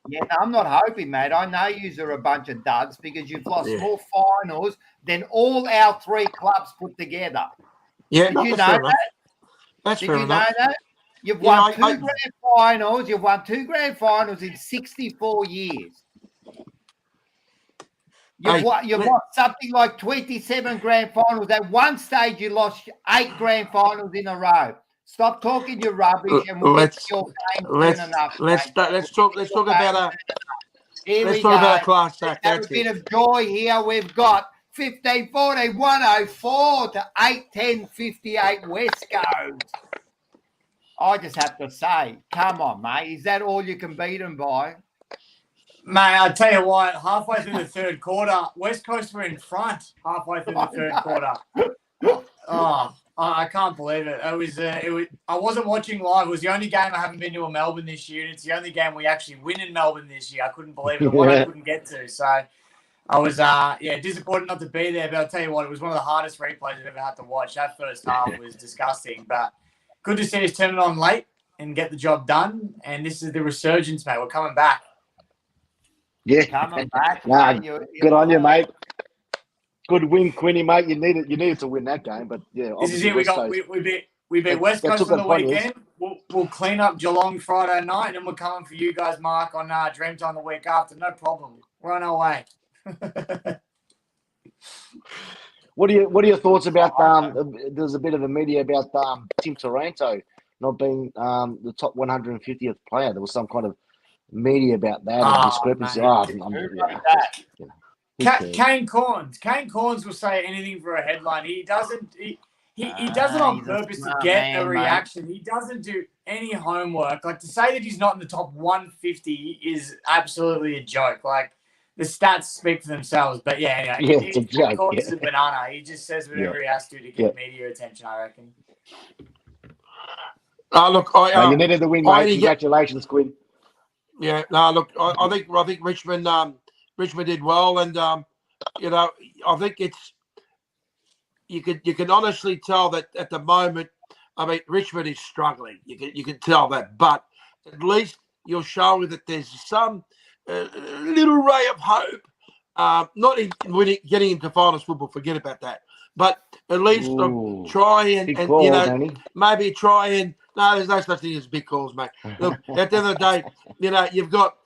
S1: Yeah, no, I'm not hoping, mate. I know you are a bunch of duds because you've lost more finals than all our 3 clubs put together.
S2: Yeah,
S1: Did you know that?
S2: That's
S1: Did
S2: fair
S1: you
S2: enough.
S1: know that? You've won 2 grand finals. You've won 2 grand finals in 64 years. You've won something like 27 grand finals. At one stage, you lost 8 grand finals in a row. Stop talking your rubbish, and we'll get to your game soon enough.
S2: Let's talk about a class act.
S1: Have a bit of joy here. We've got 15, 14, 104 to 8, 10, 58 West Coast. I just have to say, come on, mate. Is that all you can beat them by?
S3: Mate, I tell you what, halfway through the third quarter, West Coast were in front halfway through the third quarter. Oh, I can't believe it. It was. I wasn't watching live. It was the only game I haven't been to in Melbourne this year. And it's the only game we actually win in Melbourne this year. I couldn't believe it. The one I couldn't get to. So I was, disappointed not to be there. But I'll tell you what, it was one of the hardest replays I've ever had to watch. That first half was disgusting. But good to see us turn it on late and get the job done. And this is the resurgence, mate. We're coming back.
S4: Yeah,
S1: coming back.
S4: Good on you, mate. Good win, Quinny, mate. You needed to win that game, but yeah.
S3: This is it. We beat West Coast on the weekend. We'll clean up Geelong Friday night, and then we're coming for you guys, Mark, on Dreamtime the week after. No problem. We're on our way.
S4: What are your thoughts about there's a bit of a media about Tim Taranto not being the top 150th player? There was some kind of media about that discrepancy.
S3: Kane Corns will say anything for a headline. He does it on purpose to get a reaction. Mate. He doesn't do any homework. Like, to say that he's not in the top 150 is absolutely a joke. Like, the stats speak for themselves. But
S4: it's a joke.
S3: Corns is a banana. He just says whatever he has to get media attention, I reckon.
S2: Look,
S4: you needed the win, mate. Congratulations, Quinn.
S2: Yeah, no, look, I think Richmond did well, and I think it's you can honestly tell that at the moment. I mean, Richmond is struggling. You can tell that, but at least you're showing that there's some little ray of hope. Not in getting into finals football, forget about that. But at least try and maybe try and. No, there's no such thing as big calls, mate. Look, at the end of the day, you got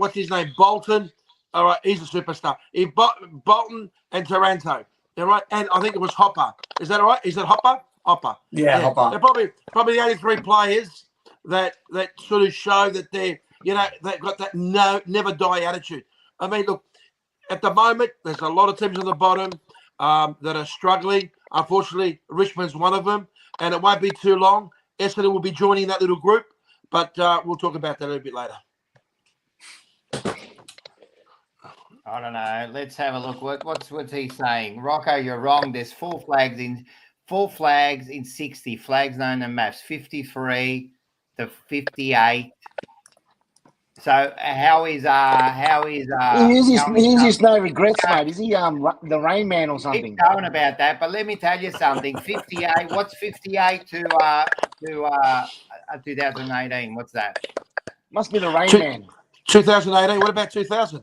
S2: what's his name, Bolton. All right, he's a superstar. Bolton and Taranto. All right, and I think it was Hopper. Is that all right? Is it Hopper? Hopper.
S3: Yeah, Hopper.
S2: They're probably the only 3 players that sort of show that they've got that never die attitude. I mean, look, at the moment, there's a lot of teams on the bottom that are struggling. Unfortunately, Richmond's one of them, and it won't be too long. Essendon will be joining that little group, but we'll talk about that a little bit later.
S1: I don't know. Let's have a look. What's he saying? Rocco, you're wrong. There's 4 flags in 60. Flags known in maths. 53 to 58. So how is
S4: he's no regrets, mate? Is he the Rain Man or something?
S1: Keep going about that, but let me tell you something. 58. What's 58 to 2018? What's that?
S4: Must be the Rain Man.
S2: 2018. What about 2000?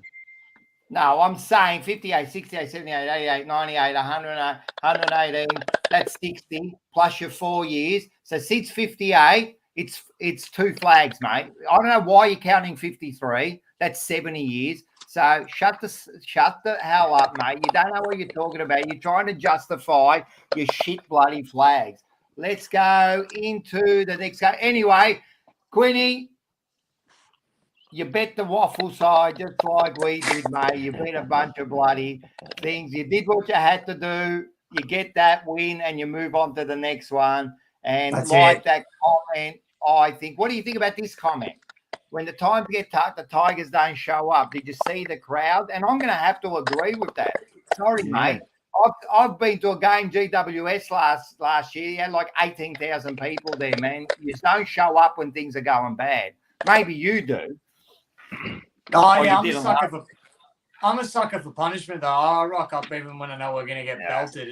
S1: No, I'm saying 58, 68, 78, 88, 98, 100, 118. That's 60 plus your 4 years. So since 58. It's 2 flags, mate. I don't know why you're counting 53. That's 70 years. So shut the hell up, mate. You don't know what you're talking about. You're trying to justify your shit bloody flags. Let's go into the next game. Anyway, Quinny, you bet the waffle side just like we did, mate. You bet a bunch of bloody things. You did what you had to do. You get that win and you move on to the next one. And
S3: That's
S1: like
S3: it.
S1: that comment, I think, what do you think about this comment? When the times get tough, the Tigers don't show up. Did you see the crowd? And I'm going to have to agree with that. Sorry, mate. I've been to a game, GWS last year. You had like 18,000 people there, man. You just don't show up when things are going bad. Maybe you do.
S3: Oh, yeah, I'm a sucker for punishment, though. I rock up even when I know we're going to get belted.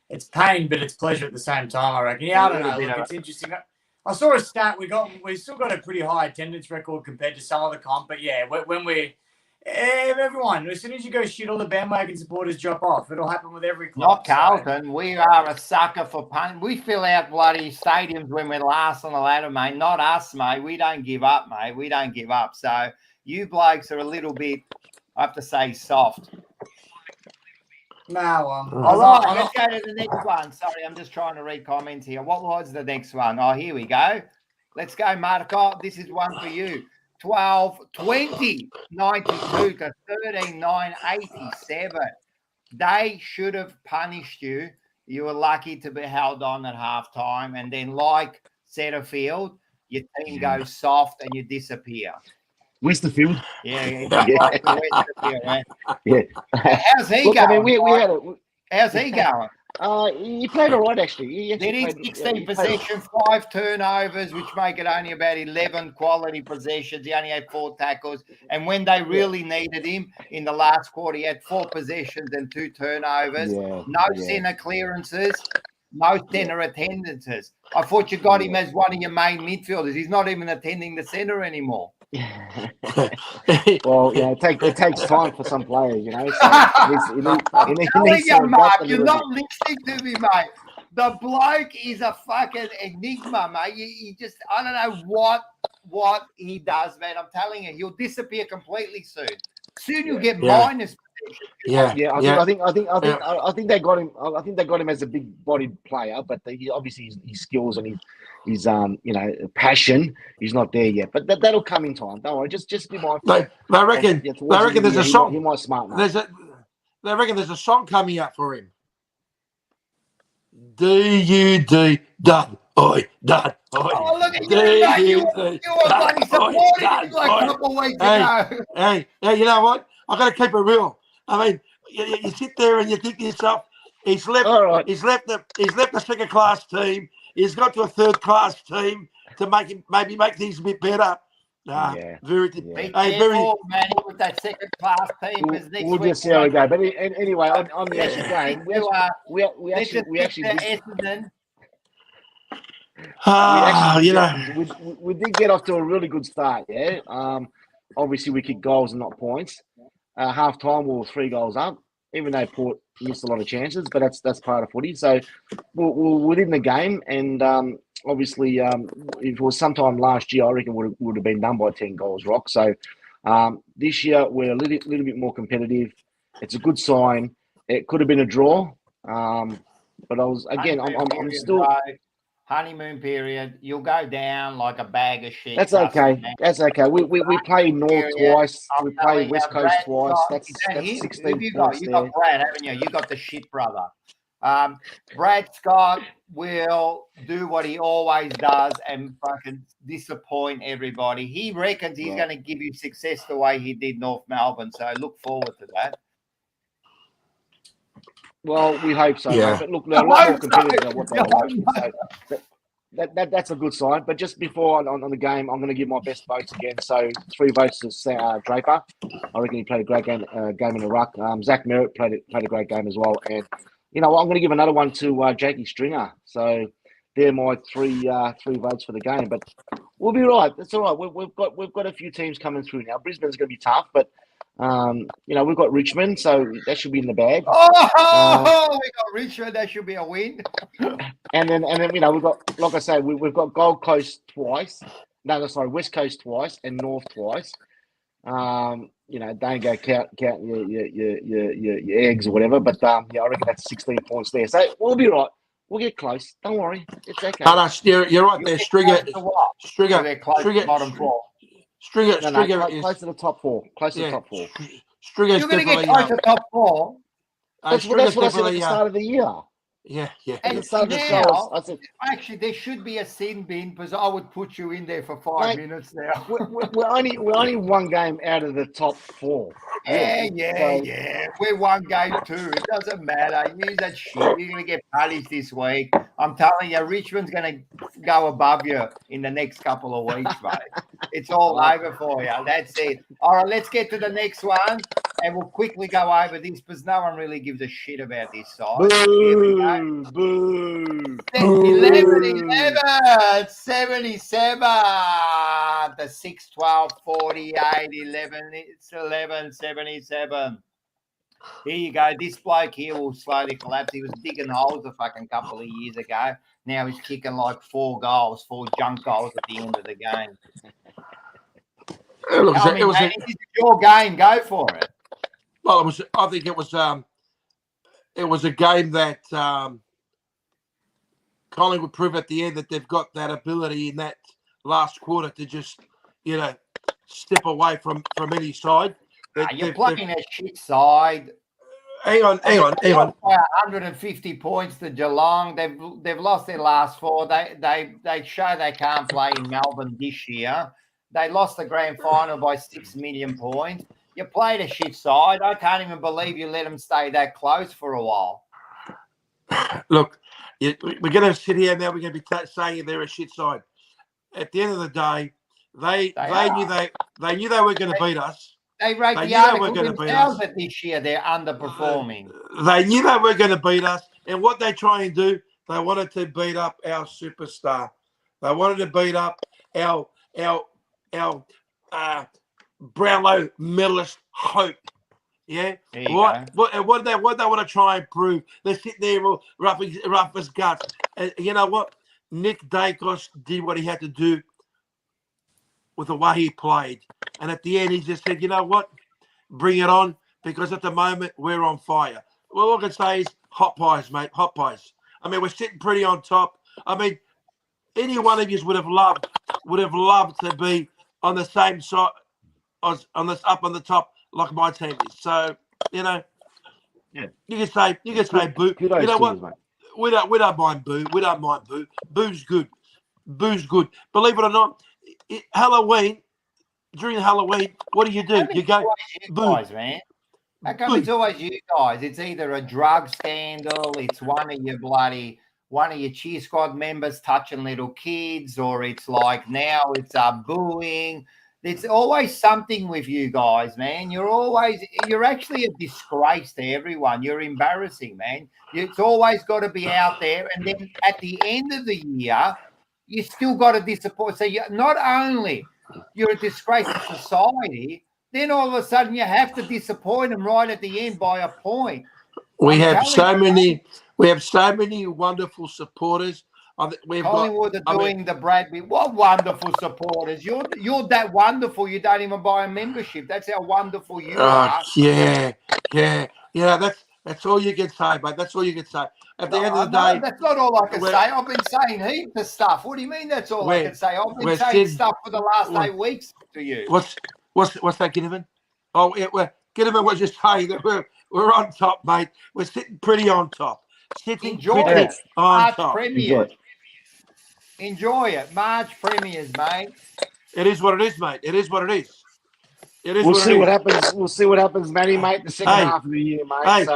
S3: It's pain, but it's pleasure at the same time, I reckon. Yeah, I don't know. Look, it's interesting. I saw a stat. We still got a pretty high attendance record compared to some other comp. But yeah, everyone, as soon as you go shit, all the bandwagon supporters drop off. It'll happen with every club.
S1: Not Carlton. So. We are a sucker for punishment. We fill out bloody stadiums when we're last on the ladder, mate. Not us, mate. We don't give up, mate. We don't give up. So you blokes are a little bit, I have to say, soft.
S3: No,
S1: all right, let's go to the next one. Sorry, I'm just trying to read comments here. What was the next one? Oh, here we go. Let's go, Marco. This is one for you. 12-20, 92 to 13-9, 87. They should have punished you. You were lucky to be held on at halftime. And then, like Setterfield, your team goes soft and you disappear.
S4: Westerfield.
S1: Yeah. How's he going?
S4: I mean,
S1: how's he going?
S4: He played all right, actually.
S1: They did 16 possessions, 5 turnovers, which make it only about 11 quality possessions. He only had 4 tackles. And when they really needed him in the last quarter, he had 4 possessions and 2 turnovers. No centre clearances, no centre attendances. I thought you got him as one of your main midfielders. He's not even attending the centre anymore.
S4: Well, it takes time for some players, you know. So
S1: I'm telling you, Mark, you're not listening to me, mate. The bloke is a fucking enigma, mate. He just, I don't know what he does, man. I'm telling you, he'll disappear completely soon. Soon you'll get minus.
S4: I think they got him. I think they got him as a big-bodied player, but obviously his skills and his passion, he's not there yet. But that'll come in time. Don't worry. Just be mindful.
S2: They reckon there's a song.
S4: He might smart now.
S2: They reckon there's a song coming up for him. D-U-D, dud, oi, dud, oi.
S1: Oh, look at you, you were bloody supporting him like a couple of weeks ago.
S2: Hey, you know what? I've got to keep it real. I mean, you sit there and you think to yourself, he's left the second class team. He's got to a third class team to maybe make things a bit better. Very
S1: careful, Manny, with that second class team.
S4: We'll just see how we go. But anyway, on the actual game, we actually
S1: Essendon.
S4: We did get off to a really good start. Yeah. Obviously, we kicked goals and not points. Half time, we were 3 goals up, even though Port missed a lot of chances. But that's part of footy. So we're within the game, and obviously, if it was sometime last year, I reckon would have been done by 10 goals, Rock. So this year we're a little bit more competitive. It's a good sign. It could have been a draw, but I'm still.
S1: Honeymoon period. You'll go down like a bag of shit.
S4: That's okay. That's okay. We play North twice. We play West Coast twice. That's 16
S1: you
S4: points
S1: got Brad, haven't you? You got the shit brother. Brad Scott will do what he always does and fucking disappoint everybody. He reckons he's going to give you success the way he did North Melbourne. So look forward to that.
S4: Well, we hope so. Yeah. But look, they're a lot more competitive than what they were. So that's a good sign. But just before on the game, I'm going to give my best votes again. So 3 votes to Draper. I reckon he played a great game in the ruck. Zach Merritt played a great game as well. And I'm going to give another one to Jakey Stringer. So they're my three votes for the game. But we'll be right. That's all right. We've got a few teams coming through now. Brisbane's going to be tough, but. We've got Richmond, so that should be in the bag.
S1: We got Richmond. That should be a win.
S4: and then we've got, like I say, we've got Gold Coast twice. West Coast twice and North twice. Don't go count your eggs or whatever. But I reckon that's 16 points there. So we'll be right. We'll get close. Don't worry, it's okay.
S2: No, you're right there, Stringer.
S1: Bottom 4.
S2: Stringer
S4: close to the top 4. Close to the top 4.
S2: Stringer's
S1: You're going to get close to the top 4.
S4: That's what I said at the start of the year.
S2: Yeah.
S1: And now, actually, there should be a sin bin because I would put you in there for 5 minutes now.
S4: we're only one game out of the top 4.
S1: Yeah. We're one game too. It doesn't matter. Use that shit. You're going to get punished this week. I'm telling you, Richmond's going to go above you in the next couple of weeks, mate. It's all over for you. That's it. All right, let's get to the next one. And we'll quickly go over this because no one really gives a shit about this side.
S4: Boo!
S1: 11, 77. The 6, 12, 48, 11. It's 11, 77. Here you go. This bloke here will slowly collapse. He was digging holes a fucking couple of years ago. Now he's kicking like 4 goals, 4 junk goals at the end of the game. This is your game. Go for it.
S2: Well, I think it was a game that Collingwood proved at the end that they've got that ability in that last quarter to just, step away from any side.
S1: You're playing a shit side.
S2: Hang on.
S1: 150 points to Geelong. They've lost their last 4. They show they can't play in Melbourne this year. They lost the grand final by 6 million points. You played a shit side. I can't even believe you let them stay that close for a while.
S2: Look, we're going to sit here now. We're going to be saying they're a shit side. At the end of the day, they knew they were going to beat us.
S1: They wrote the article themselves that this year they're underperforming.
S2: They knew they were going to beat us, and what they try and do, they wanted to beat up our superstar. They wanted to beat up our Brownlow medalist hope. Yeah. What do they want to try and prove? They're sitting there rough as guts. And you know what? Nick Dacos did what he had to do with the way he played. And at the end, he just said, you know what? Bring it on, because at the moment, we're on fire. Well, all I can say is hot pies, mate, hot pies. I mean, we're sitting pretty on top. I mean, any one of you would have loved to be on the same side, on this up on the top like my team is. So, you can say boo. You know what? Mate. We don't mind boo. We don't mind boo. Boo's good. Believe it or not, during Halloween, what do? You go boo,
S1: guys, man. How come it's always you guys? It's either a drug scandal, it's one of your cheer squad members touching little kids, or it's like now it's booing. There's always something with you guys, man. You're actually a disgrace to everyone. You're embarrassing, man. It's always got to be out there. And then at the end of the year, you still got to disappoint. So not only you're a disgrace to society, then all of a sudden you have to disappoint them right at the end by a point.
S2: We have so many wonderful supporters.
S1: Collingwood are doing the Bradley. What wonderful supporters! You're that wonderful. You don't even buy a membership. That's how wonderful you are.
S2: Yeah. That's all you can say, mate. That's all you can say. At the end of the day,
S1: that's not all I can say. I've been saying heaps of stuff. What do you mean? That's all I can say. I've been saying stuff for the last 8 weeks to you.
S2: What's that, Ginnivan? Oh, Ginnivan was just saying that we're on top, mate. We're sitting pretty on top.
S1: Enjoy it. March premiers. Enjoy it. March premiers, mate.
S2: It is what it is, mate. It is what it is.
S4: We'll see what happens. We'll see what happens, Matty, mate. The second half of the year, mate.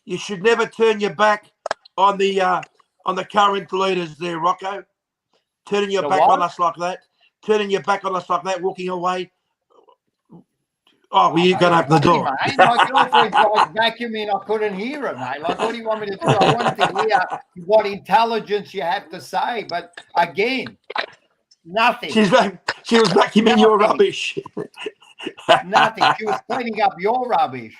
S2: You should never turn your back on the current leaders there, Rocco. Turning your back on us like that. Walking away. Oh, well, you're going to open the door.
S1: Mate. My girlfriend's like vacuuming. I couldn't hear it, mate. Like, what do you want me to do? I wanted to hear what intelligence you have to say. But again, nothing.
S2: She was vacuuming your rubbish.
S1: Nothing. She was cleaning up your rubbish.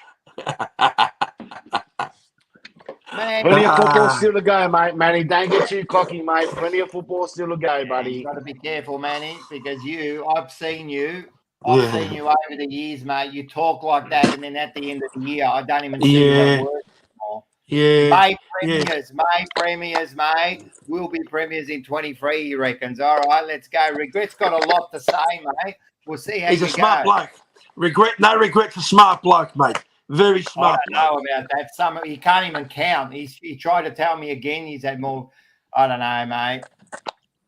S1: Man,
S4: plenty of football still to go, mate. Manny, don't get too cocky, mate. Plenty of football still to go, buddy.
S1: You've got to be careful, Manny, because I've seen you over the years, mate. You talk like that, and then at the end of the year, I don't even see that word anymore.
S2: Yeah.
S1: May premiers, mate. We'll be premiers in 23, he reckons. All right, let's go. Regret's got a lot to say, mate. We'll see how
S2: He's a smart bloke. No regret's a smart bloke, mate. Very
S1: I
S2: smart.
S1: don't know about that. Some he can't even count. He tried to tell me again. He's had more. I don't know, mate.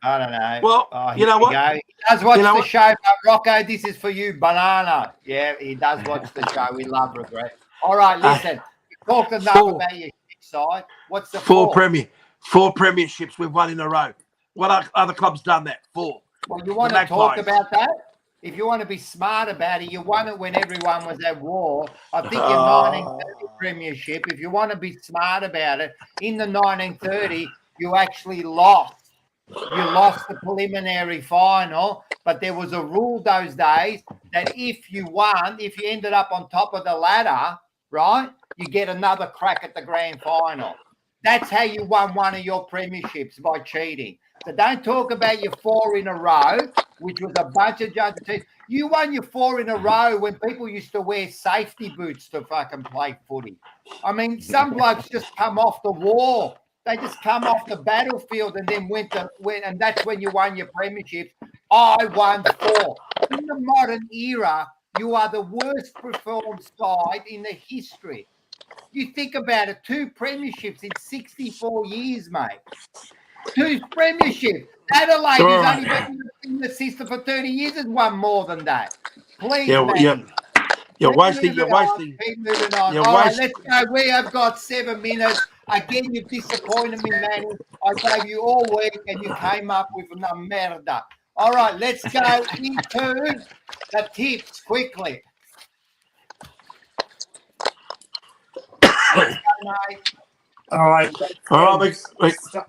S1: I don't know.
S2: Well, you know what?
S1: Go. He does watch the show, but Rocco, this is for you, banana. Yeah, he does watch the show. We love regret. All right, listen. We talked enough about your side. What's the
S2: four premierships we've won in a row. What other clubs done that? 4.
S1: Well, you want to talk about that? If you want to be smart about it, you won it when everyone was at war. I think your 1930 premiership, if you want to be smart about it, in the 1930, you actually lost. You lost the preliminary final, but there was a rule those days that if you won, if you ended up on top of the ladder, right, you get another crack at the grand final. That's how you won one of your premierships, by cheating. So don't talk about your 4 in a row, which was a bunch of judges. You won your 4 in a row when people used to wear safety boots to fucking play footy. I mean, some blokes just come off the war. They just come off the battlefield and then went, and that's when you won your premierships. I won 4. In the modern era, you are the worst performed side in the history. You think about it, 2 premierships in 64 years, mate. 2 premierships. Adelaide has only been in the system for 30 years and won more than that. Please, man.
S2: You're wasting.
S1: Keep moving on. All right, let's go. We have got 7 minutes. Again, you've disappointed me, Manny. I gave you all week and you came up with una merda. All right, let's go into the tips quickly. Let's go, mate.
S3: All right.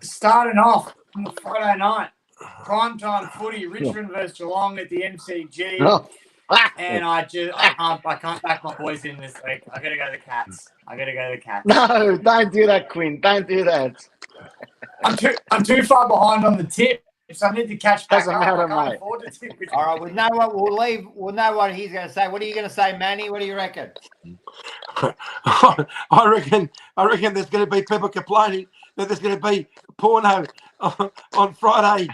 S3: Starting off on the Friday night, primetime footy, Richmond versus Geelong at the MCG.
S4: Oh.
S3: And I can't back my boys in this week. I gotta go to the Cats.
S4: No, don't do that, Quinn. Don't do that.
S3: I'm too far behind on the tip, so I need to catch back
S4: Doesn't
S3: up.
S4: matter,
S3: I can't
S4: mate.
S3: afford to tip.
S1: All right, we know what we'll leave. We'll know what he's going to say. What are you going to say, Manny? What do you reckon?
S2: I reckon there's going to be people complaining that there's going to be porno on Friday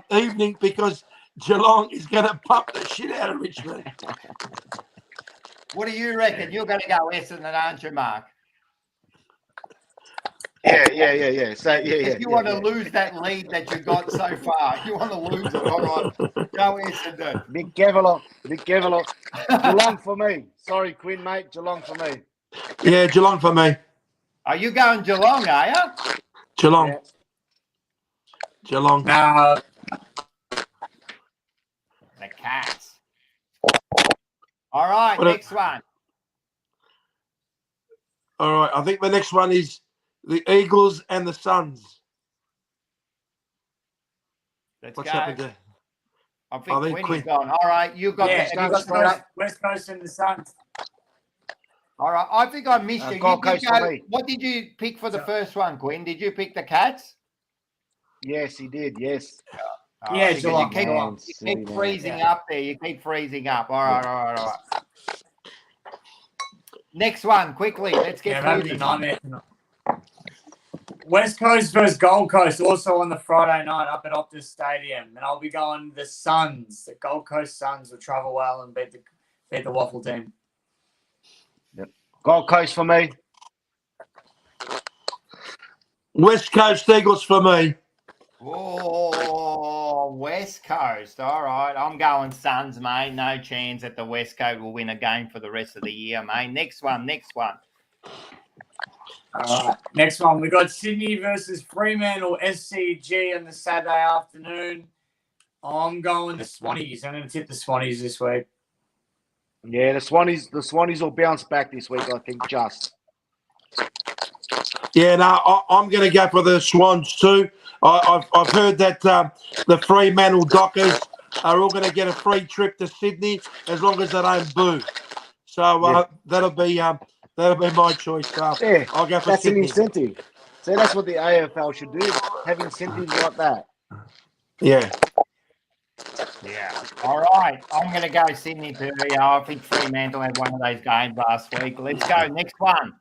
S2: evening because Geelong is going to pump the shit out of Richmond.
S1: What do you reckon? You're going to go Essendon, aren't you, Mark?
S4: Yeah. So
S1: if you want to lose that lead that you got so far, you want to lose it. All right, go Essendon.
S4: Big Geelong. Geelong for me. Sorry, Quinn, mate. Geelong for me.
S2: Yeah, Geelong for me.
S1: Are you going Geelong, are you?
S2: Geelong.
S4: Yeah.
S2: Geelong.
S1: The Cats. All right, next one.
S2: All right, I think the next one is the Eagles and the Suns.
S1: Let's
S2: What's
S1: go.
S2: happened there?
S1: I think Quinn is gone. All right, you got
S3: West Coast and the Suns.
S1: All right, I think I missed you.
S4: Gold Coast for me.
S1: What did you pick for the first one, Quinn? Did you pick the Cats?
S4: Yes, he did. Yes.
S3: Yeah,
S1: you keep freezing up there. You keep freezing up. All right. Next one, quickly. Let's get through.
S3: West Coast versus Gold Coast, also on the Friday night up at Optus Stadium, and I'll be going the Suns. The Gold Coast Suns will travel well and beat the Waffle team.
S4: Yep. Gold Coast for me.
S2: West Coast Eagles for me.
S1: Oh, West Coast. All right. I'm going Suns, mate. No chance that the West Coast will win a game for the rest of the year, mate. Next one.
S3: All right. Next one. We got Sydney versus Fremantle SCG on the Saturday afternoon. I'm going the Swannies. I'm going to tip the Swannies this week.
S4: Yeah, the Swannies will bounce back this week, I think, just.
S2: Yeah, no, I'm going to go for the Swans too. I've heard that the Fremantle Dockers are all going to get a free trip to Sydney as long as they don't boo. So that'll be my choice.
S4: Yeah,
S2: I'll go for
S4: that's
S2: Sydney.
S4: an incentive. So that's what the AFL should do, have incentives like that.
S2: Yeah.
S1: Yeah. All right. I'm going to go Sydney too. I think Fremantle had one of those games last week. Let's go. Next one.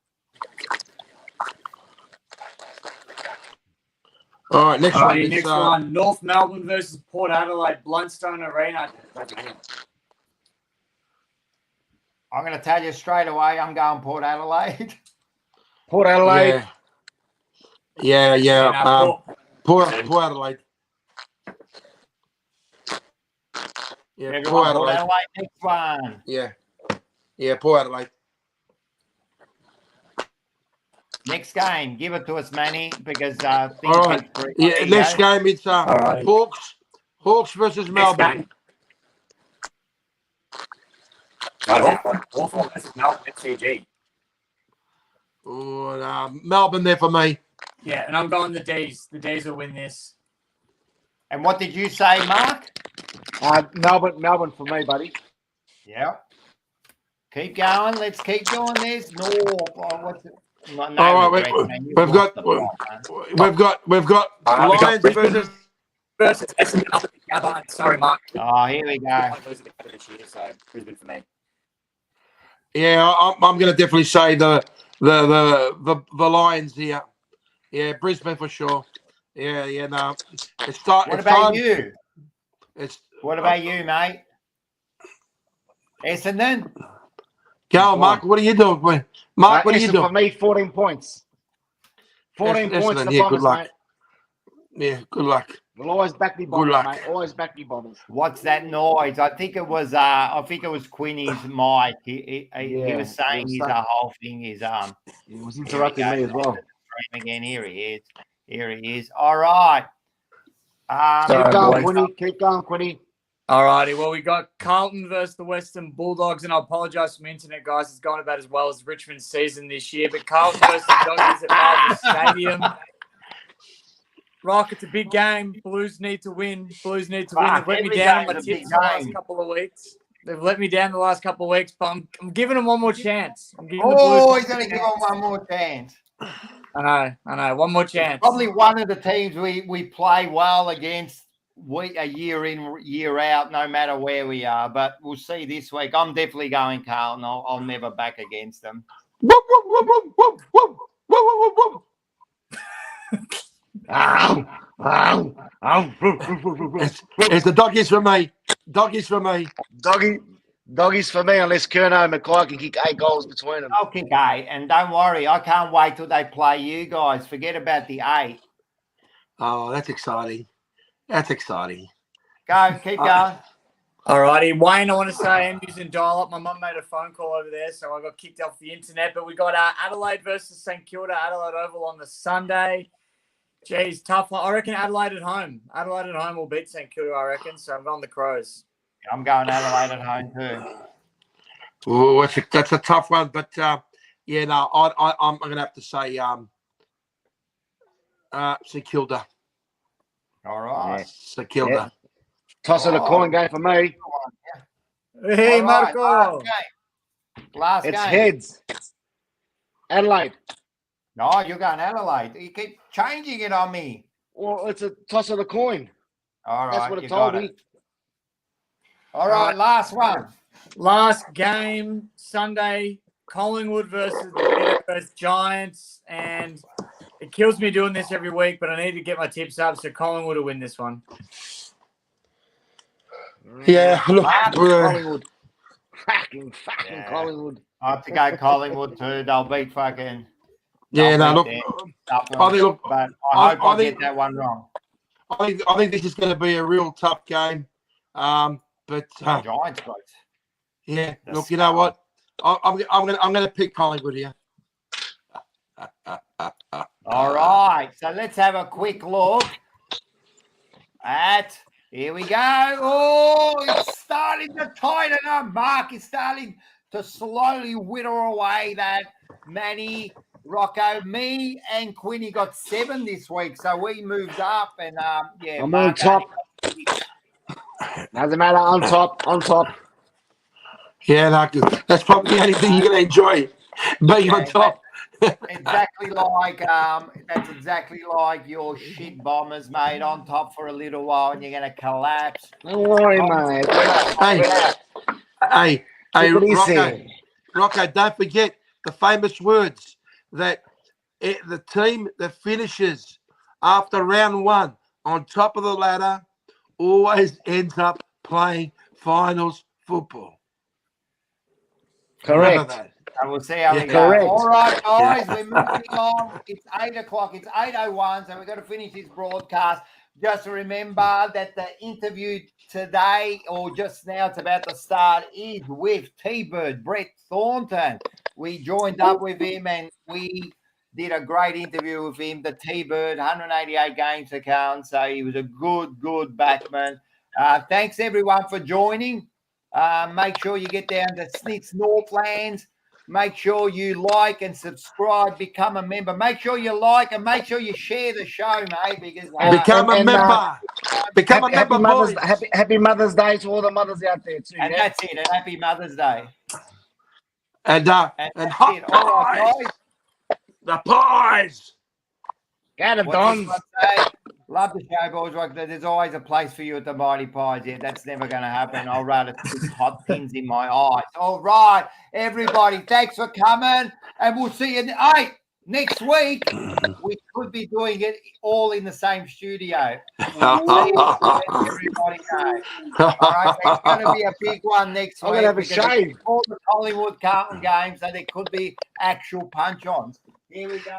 S2: All right, next one.
S3: Next one, North Melbourne versus Port Adelaide, Bluntstone Arena.
S1: I'm going to tell you straight away, I'm going Port Adelaide.
S4: Port Adelaide.
S2: Yeah. Port Adelaide. Yeah,
S1: Everyone, Port Adelaide. Next one.
S2: Yeah, Port Adelaide.
S1: Next game, give it to us, Manny, because
S2: all right. Yeah, next game it's Hawks versus Melbourne.
S3: Hawthorn versus Melbourne FCG.
S2: Melbourne there for me.
S3: Yeah, and I'm going the D's. The D's will win this.
S1: And what did you say, Mark?
S4: Melbourne for me, buddy.
S1: Yeah. Keep going. Let's keep doing this. No, what's it?
S2: All right, we've got Lions
S3: versus Essendon. Sorry, Mark.
S1: Oh, here we go.
S3: So Brisbane for me.
S2: Yeah, I'm going to definitely say the Lions here. Yeah, Brisbane for sure. Yeah. No,
S1: What about you? What about you, mate? Essendon?
S2: Go, Mark. What are you doing? Mark, what are you doing?
S4: For me, 14 points. 14 points. The Bombers,
S2: good luck.
S4: Mate.
S2: Yeah, good luck.
S4: We'll always back the Bombers, mate. Always back the Bombers.
S1: What's that noise? I think it was Quinny's mic. He was saying his whole thing is
S4: He was interrupting me as well.
S1: Again, here he is. All right.
S4: Keep going, Quinny.
S3: All righty. Well, we got Carlton versus the Western Bulldogs, and I apologise for my internet, guys. It's gone about as well as Richmond's season this year. But Carlton versus the Doggies at Marvel Stadium. Rock, it's a big game. Blues need to win. They've let me down on my tips the last couple of weeks. But I'm giving them one more chance.
S1: He's going to give them one more chance.
S3: I know. One more chance.
S1: Probably one of the teams we play well against a year in, year out, no matter where we are. But we'll see this week. I'm definitely going Carlton. I'll never back against them.
S2: It's the Doggies for me. Doggies for me
S4: Unless Kerno and Mackay can kick 8 goals between them.
S1: I'll kick 8. And don't worry, I can't wait till they play you guys. Forget about the 8.
S2: Oh, that's exciting.
S1: Go, keep going.
S3: All righty. Wayne, I want to say I'm using dial-up. My mum made a phone call over there, so I got kicked off the internet. But we got Adelaide versus St Kilda, Adelaide Oval on the Sunday. Geez, tough one. I reckon Adelaide at home. Adelaide at home will beat St Kilda, I reckon. So I'm going the Crows.
S1: I'm going Adelaide at home too.
S2: Oh, that's a tough one. But, I'm going to have to say St Kilda.
S1: All right.
S2: Yeah, St Kilda.
S4: Yeah. Toss of the coin game for me.
S3: Hey,
S1: right,
S3: Marco.
S1: Last game.
S4: It's heads. Adelaide.
S1: No, you're going Adelaide. You keep changing it on me.
S4: Well, it's a toss of the coin.
S1: All right.
S4: That's what it told me.
S1: All right, last one.
S3: Last game, Sunday, Collingwood versus the Giants. And it kills me doing this every week, but I need to get my tips up, so Collingwood will win this one.
S2: Yeah, look.
S4: Collingwood. Fucking Collingwood.
S1: I have to go Collingwood too. They'll beat fucking...
S2: Yeah, no, look.
S1: But I hope I get that one wrong.
S2: I think this is going to be a real tough game. But
S1: Giants, folks.
S2: Yeah, look, you know what? I'm going to pick Collingwood here.
S1: All right, so let's have a quick look at. Here we go. Oh, it's starting to tighten up. Mark is starting to slowly whittle away that Manny, Rocco, me, and Quinny got 7 this week, so we moved up. And
S4: I'm on top. Doesn't matter. On top.
S2: Yeah, that's probably the only thing you're going to enjoy, being on top.
S1: Exactly like your shit Bombers, mate, on top for a little while, and you're going to collapse.
S4: Don't worry, mate.
S2: Hey, Rocco, don't forget the famous words that the team that finishes after round 1 on top of the ladder always ends up playing finals football.
S4: Correct.
S2: that.
S1: And we'll see how we go.
S4: Correct.
S1: All right, guys, we're moving on. It's 8 o'clock. It's 8:01, so we've got to finish this broadcast. Just remember that the interview today, or just now, it's about to start, is with T-Bird, Brett Thornton. We joined up with him and we did a great interview with him. The T-Bird, 188 games to count, so he was a good batsman. Thanks, everyone, for joining. Make sure you get down to Snitz Northlands. Make sure you like and subscribe, become a member. Make sure you like and make sure you share the show, mate. Because
S2: Become a member. Become a member, boys.
S4: Happy Mother's Day to all the mothers out there too.
S1: And that's it. And happy Mother's Day.
S2: And hot
S1: it. All right,
S2: pies. The pies.
S4: Get it, Don.
S1: Love the show, boys. Like, there's always a place for you at the Mighty Pies. Yeah, that's never going to happen. I'll rather stick hot pins in my eyes. All right, everybody, thanks for coming. And we'll see you next week. We could be doing it all in the same studio. We'll see everybody know. All right, it's going to be a big one next week.
S4: I'm going to have a shave.
S1: All the Collingwood Carlton games, so there could be actual punch-ons. Here we go.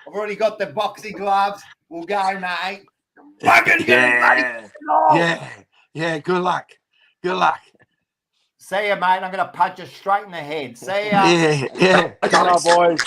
S1: I've already got the boxing gloves. We'll go, mate. Fucking
S2: Yeah. Good luck.
S1: See ya, mate. I'm going to punch you straight in the head. See ya.
S2: Yeah.
S4: Come on, boys.